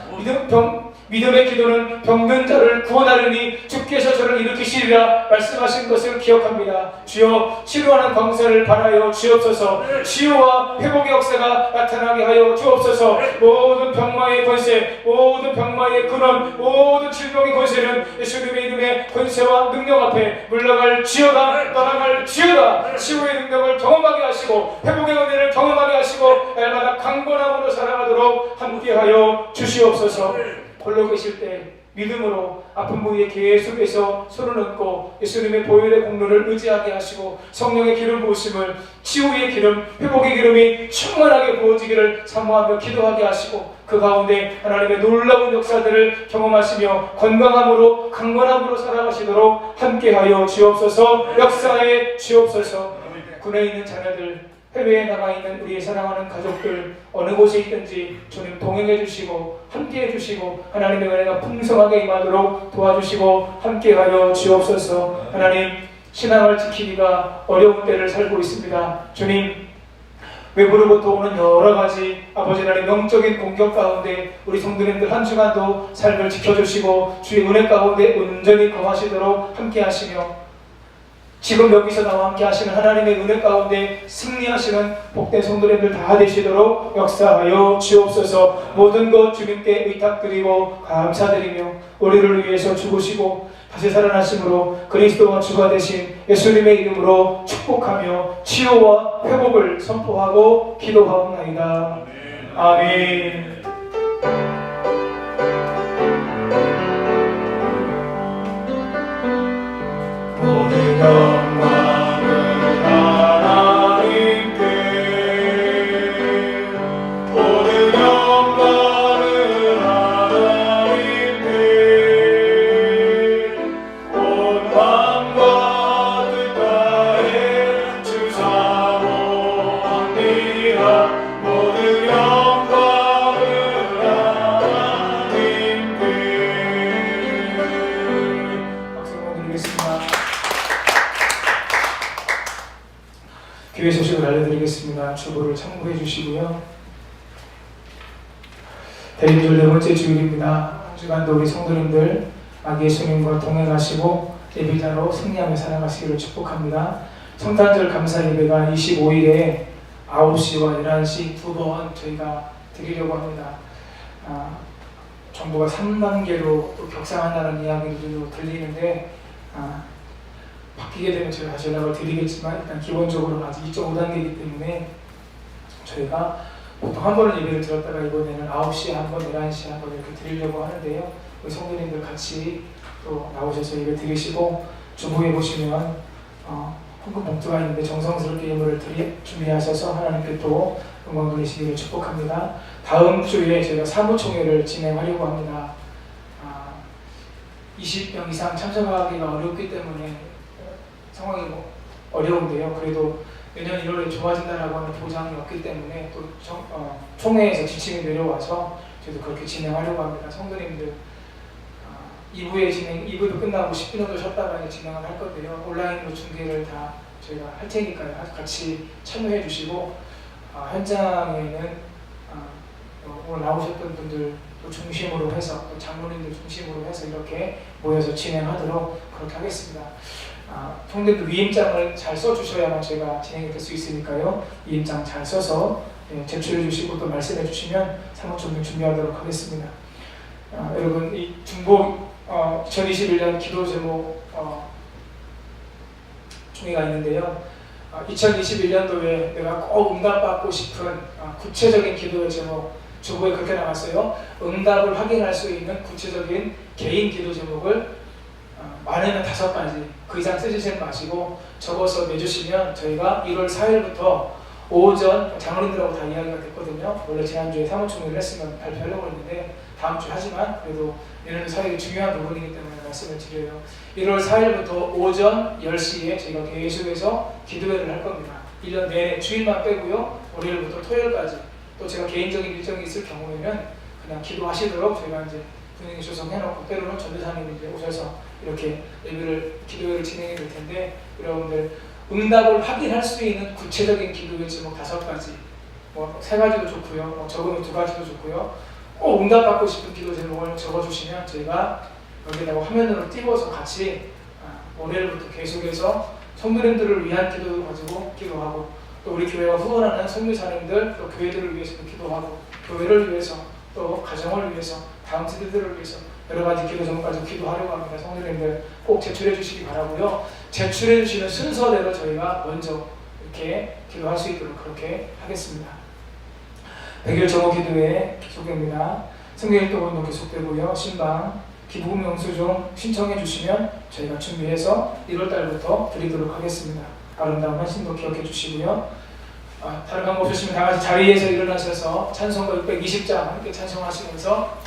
믿음의 기도는 병든 자를 구원하려니 주께서 저를 일으키시리라 말씀하신 것을 기억합니다. 주여 치료하는 광사를 바라여 주옵소서. 치유와 회복의 역사가 나타나게 하여 주옵소서. 모든 병마의 권세, 모든 병마의 근원, 모든 질병의 권세는 예수님의 이름의 권세와 능력 앞에 물러갈 지어다, 떠나갈 지어다. 치유의 능력을 경험하게 하시고 회복의 은혜를 경험하게 하시고 날마다 강건함으로 살아가도록 함께하여 주시옵소서. 홀로 계실 때 믿음으로 아픈 부위에 계속해서 손을 얹고 예수님의 보혈의 공로를 의지하게 하시고 성령의 기름 부으심을 치유의 기름, 회복의 기름이 충만하게 부어지기를 사모하며 기도하게 하시고 그 가운데 하나님의 놀라운 역사들을 경험하시며 건강함으로 강건함으로 살아가시도록 함께하여 주옵소서. 역사에 주옵소서. 군에 있는 자녀들, 해외에 나가 있는 우리의 사랑하는 가족들 어느 곳에 있든지 주님 동행해 주시고 함께해 주시고 하나님의 은혜가 풍성하게 임하도록 도와주시고 함께하여 주옵소서. 하나님 신앙을 지키기가 어려운 때를 살고 있습니다. 주님 외부로부터 오는 여러 가지 아버지 하나님 영적인 공격 가운데 우리 성도님들 한 주간도 삶을 지켜주시고 주의 은혜 가운데 온전히 거하시도록 함께하시며 지금 여기서 나와 함께 하시는 하나님의 은혜 가운데 승리하시는 복된 성도님들 다 되시도록 역사하여 주옵소서. 모든 것 주님께 의탁드리고 감사드리며 우리를 위해서 죽으시고 다시 살아나심으로 그리스도와 주가 되신 예수님의 이름으로 축복하며 치유와 회복을 선포하고 기도하옵나이다. 아멘. 모든 영광은 하나님께, 모든 영광은 하나님께, 온 마음과 뜻 다해 주 사모합니다. 모든 영광은 하나님께. 박수 한번 드리겠습니다. 교회 소식을 알려드리겠습니다. 주보를 참고해 주시고요. 대리절 네 번째 주일입니다. 한 주간도 우리 성도님들 아기 예수님과 동행하시고 예비자로 승리하며 살아가시기를 축복합니다. 성탄절 감사 예배가 25일에 9시와 11시 두 번 저희가 드리려고 합니다. 정부가 3단계로 격상한다는 이야기도 들리는데 바뀌게 되면 제가 다시 연락을 드리겠지만 일단 기본적으로 아직 2.5단계이기 때문에 저희가 보통 한 번은 예배를 드렸다가 이번에는 9시에 한 번, 11시에 한 번 이렇게 드리려고 하는데요. 우리 성도님들 같이 또 나오셔서 예배 드리시고 주보에 보시면 헌금 봉투가 있는데 정성스럽게 예물을 준비하셔서 하나님께 또 영광 돌리시기를 축복합니다. 다음 주에 저희가 사무총회를 진행하려고 합니다. 20명 이상 참석하기가 어렵기 때문에 상황이 어려운데요. 그래도 내년 1월에 좋아진다라고 하는 보장이 없기 때문에 또 총회에서 지침이 내려와서 저도 그렇게 진행하려고 합니다. 성도님들 2부의 진행, 2부도 끝나고 10분 정도 쉬었다가 이제 진행을 할 건데요. 온라인으로 중계를 다 저희가 할 테니까요. 같이 참여해 주시고 현장에는 오늘 나오셨던 분들 또 중심으로 해서 또 장로님들 중심으로 해서 이렇게 모여서 진행하도록 그렇게 하겠습니다. 성도님들 위임장을 잘 써주셔야만 저희가 진행이 될 수 있으니까요. 위임장 잘 써서 제출해 주시고 또 말씀해 주시면 사무총회 준비하도록 하겠습니다. 여러분 이 중보 2021년 기도 제목 총회가 있는데요. 2021년도에 내가 꼭 응답받고 싶은 구체적인 기도의 제목 주보에 그렇게 나왔어요. 응답을 확인할 수 있는 구체적인 개인 기도 제목을 많으면 5가지, 그 이상 쓰시지 마시고 적어서 내주시면 저희가 1월 4일부터 오전 장로님들하고 다 이야기가 됐거든요. 원래 지난주에 사무총회를 했으면 발표하려고 했는데 다음 주 하지만 그래도 내년 4일이 중요한 부분이기 때문에 말씀을 드려요. 1월 4일부터 오전 10시에 저희가 계속해서 기도회를 할 겁니다. 1년 내내 주일만 빼고요. 월요일부터 토요일까지 또 제가 개인적인 일정이 있을 경우에는 그냥 기도하시도록 저희가 이제 분위기 조성해놓고 때로는 전도사님이 이제 오셔서 이렇게 기도회를 진행해 될 텐데 여러분들 응답을 확인할 수 있는 구체적인 기도의 제목 5가지, 3가지도 좋고요, 적으면 2가지도 좋고요. 꼭 응답받고 싶은 기도 제목을 적어주시면 저희가 여기다가 화면으로 띄워서 같이 월요일부터 계속해서 성도님들을 위한 기도도 가지고 기도하고 또 우리 교회가 후원하는 선교사님들 또 교회들을 위해서도 기도하고 교회를 위해서 또 가정을 위해서 다음 세대들을 위해서 여러 가지 기도 제목까지 기도하려고 합니다. 성도님들 꼭 제출해 주시기 바라고요. 제출해 주시는 순서대로 저희가 먼저 이렇게 기도할 수 있도록 그렇게 하겠습니다. 백일 정오 기도회 계속됩니다. 성경일독원도 계속되고요. 신방 기부금 영수증 신청해 주시면 저희가 준비해서 1월 달부터 드리도록 하겠습니다. 아름다운 헌신도 기억해 주시고요. 다른 방법 없으시면 다 같이 자리에서 일어나셔서 찬송가 620장 함께 찬송하시면서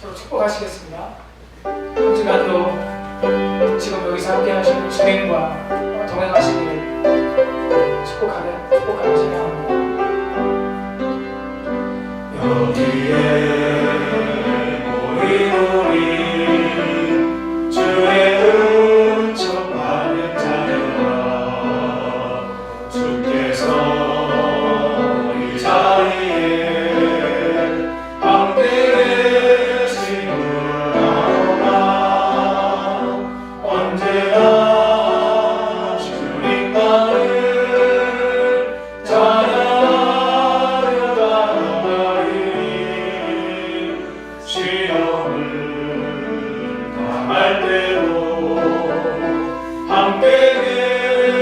서로 축복하시겠습니다. 한 시간도 지금 여기서 함께 하시는 주님과 동행하시기를 축복하시며 합니다. 여기에 모인 우리 주의 은총 받는 자녀라 주께서 이 자리에 함께 계심을 아오나 언제나 주님만을 찬양하려 나가리 시험을 당할 때도 함께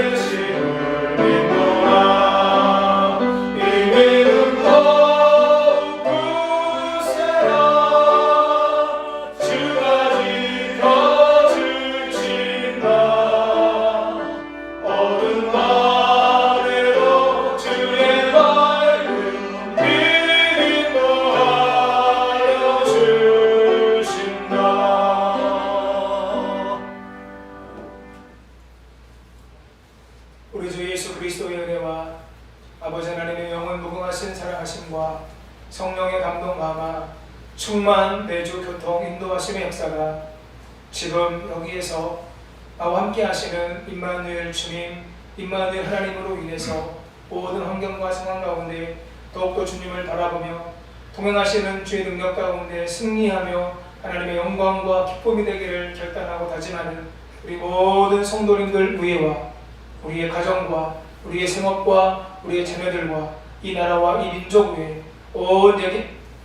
계심을 믿노라 이 믿음 더욱 굳세라 주가 지켜주신다 어두운 밤에도 주의 밝은 빛 인도하여 주신다. 우리 주 예수 그리스도의 은혜와 아버지 하나님의 영원 무궁하신 사랑하심과 성령의 감동 감화 충만 내주 교통 인도하심의 역사가 지금 여기에서 나와 함께 하시는 임마누엘 주님, 임마누엘 하나님으로 인해서 모든 환경과 상황 가운데 더욱더 주님을 바라보며 동행하시는 주의 능력 가운데 승리하며 하나님의 영광과 기쁨이 되기를 결단하고 다짐하는 우리 모든 성도님들 위에와 우리의 가정과 우리의 생업과 우리의 자녀들과 이 나라와 이 민족 위에 온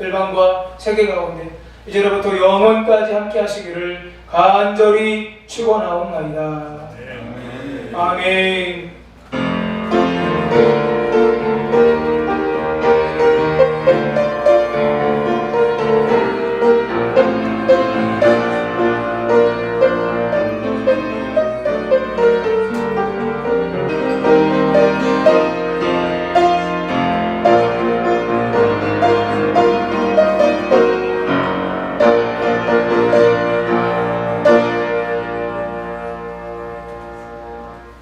열방과 세계 가운데 이제로부터 영원까지 함께 하시기를 간절히 축원하옵나이다. 아멘.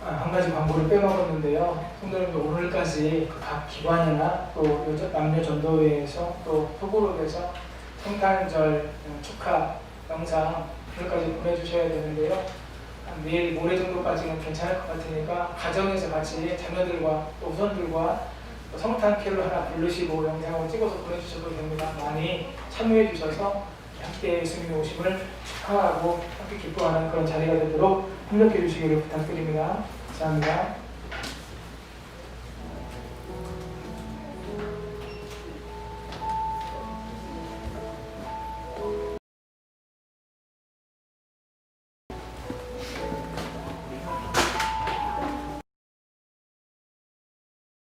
한 가지 광고를 빼먹었는데요. 성도님들 오늘까지 남녀전도회에서 또 톡으로돼서 성탄절 축하 영상 오늘까지 보내주셔야 되는데요. 내일 모레 정도까지는 괜찮을 것 같으니까 가정에서 같이 자녀들과 또 우선들과 또 성탄 캐롤 하나 부르시고 영상을 찍어서 보내주셔도 됩니다. 많이 참여해 주셔서 함께 예수님의 오심을 축하하고 함께 기뻐하는 그런 자리가 되도록 협력해 주시기를 부탁드립니다. 감사합니다.